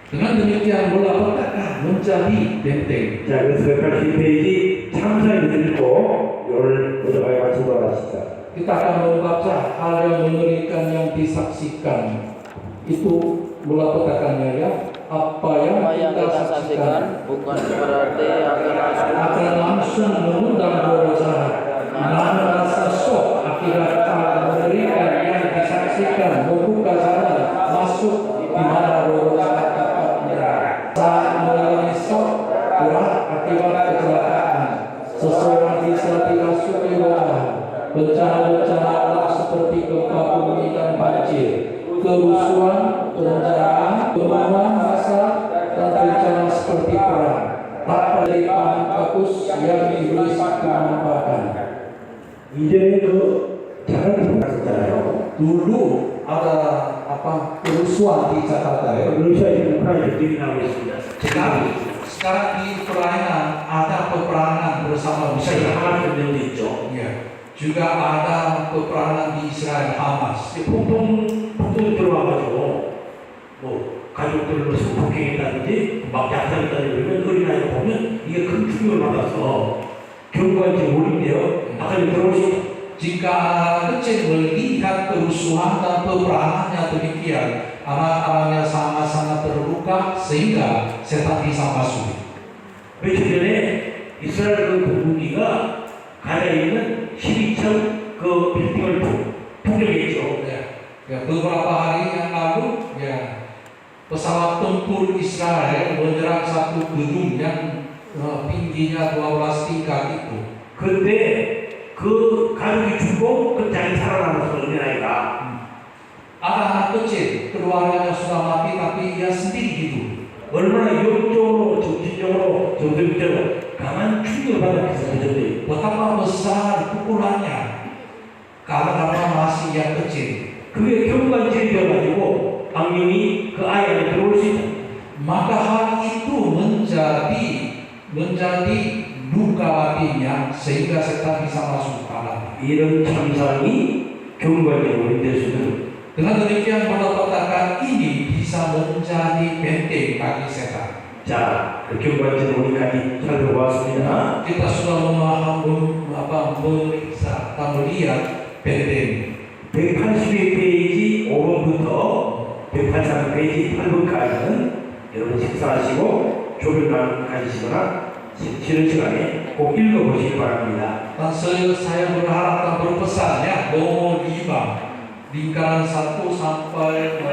Dengan demikian bola petaka menjadi benteng. 자, 그래서 180페이지 참사를 읽고 오늘 모두가 같이 돌아가시다. Kita akan membaca hal yang mengerikan yang disaksikan. Itu bola petakannya ya. Apa yang kita saksikan bukan berarti akan langsung mengundang roh jahat. Namun rasa shock akibat hal mengerikan yang disaksikan membuka jalan masuk di mana roh jahat dapat menyerang. Saat mengalami shock berat akibat kecelakaan, seseorang bisa dirasuki roh jahat. Bencana-bencana alam seperti gempa bumi dan banjir, kerusuhan, penjaraan, pembunuhan massa, dan bencana seperti perang. Tak dari pangan bagus yang iblis manfaatkan. 이전에 그 작은 봤었잖아요. Dulu ada kerusuhan di Jakarta ya. 러시아에 우크라이나들이 나오고 있습니다. Sekarang di Ukraina ada peperangan bersama 러시아에 Rusia. 하나님 전쟁도 있죠. Ya. Juga ada peperangan di Israel Hamas. 폭동 들어와가지고 뭐 가족들로 성폭행했다든지 막 약탈했다든지 그러면 어린아이가 보면 이게 큰 충격을 받아서 경고한테 올린대요. 아까 들어오시 Jika anak kecil melihat kerusuhan dan peperangan yang demikian, anak-anaknya sangat-sangat terluka sehingga setan bisa masuk. 며칠 전에 이스라엘 그 공군기가 가나에 있는 12층 그 빌딩을 폭격했죠. Ya, beberapa hari yang lalu, ya, pesawat tempur Israel menyerang satu gedung yang tingginya 12 tingkat itu. 그때 그 가족이 죽고 그 자기 살아남아서 어린아이가 Ada anak kecil, keluarganya sudah mati tapi ia sendiri hidup. 얼마나 영적으로 정신적으로 정신적으로 강한 충격을 받았겠어 그들이. Betapa besar pukulannya karena masih yang kecil. 그게 경관질이 되어가지고 악령이 그 아이 안에 들어올 수 있다. Maka hal itu menjadi luka hatinya sehingga setan bisa masuk dalam. 이런 참상이 경관적으로 될 수는 Dengan demikian katakan ini bisa menjadi benteng bagi setan. 자, 그 경관질 우리까지 살펴보았습니다. Kita sudah memahami meriksa atau melihat benteng. 182페이지 5번부터 183페이지 8번까지는 여러분 식사하시고 조별관 가지시거나 쉬는 시간에 꼭 읽어보시기 바랍니다. Dan saya berharap dan berpesan ya, nomor 5 lingkaran 1 sampai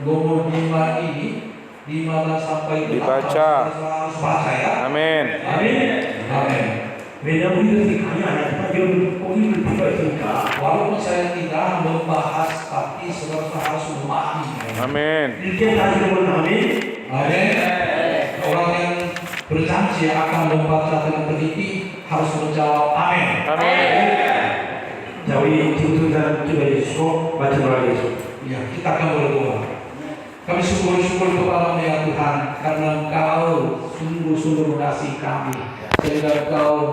nomor 5 ini 5 dan sampai Dibaca. harus baca ya. Amin. 아멘. Amin. 왜냐하면 우리들이 강의 안 하지만 여러분 꼭 읽을 필요가 있으니까. Walaupun saya tidak membahas, tapi saudara harus memahami. Amin. 이렇게 다시 한번 아멘. Amin. Orang yang berjanji akan membaca dengan teliti harus menjawab amin. Amin. 자, 우리 지구촌사람 기도해 주시고 마치도록 하겠습니다. Ya, kita akan berdoa. Kami syukur kepada-Mu ya Tuhan, karena Engkau sungguh-sungguh mengasihi kami, sehingga Engkau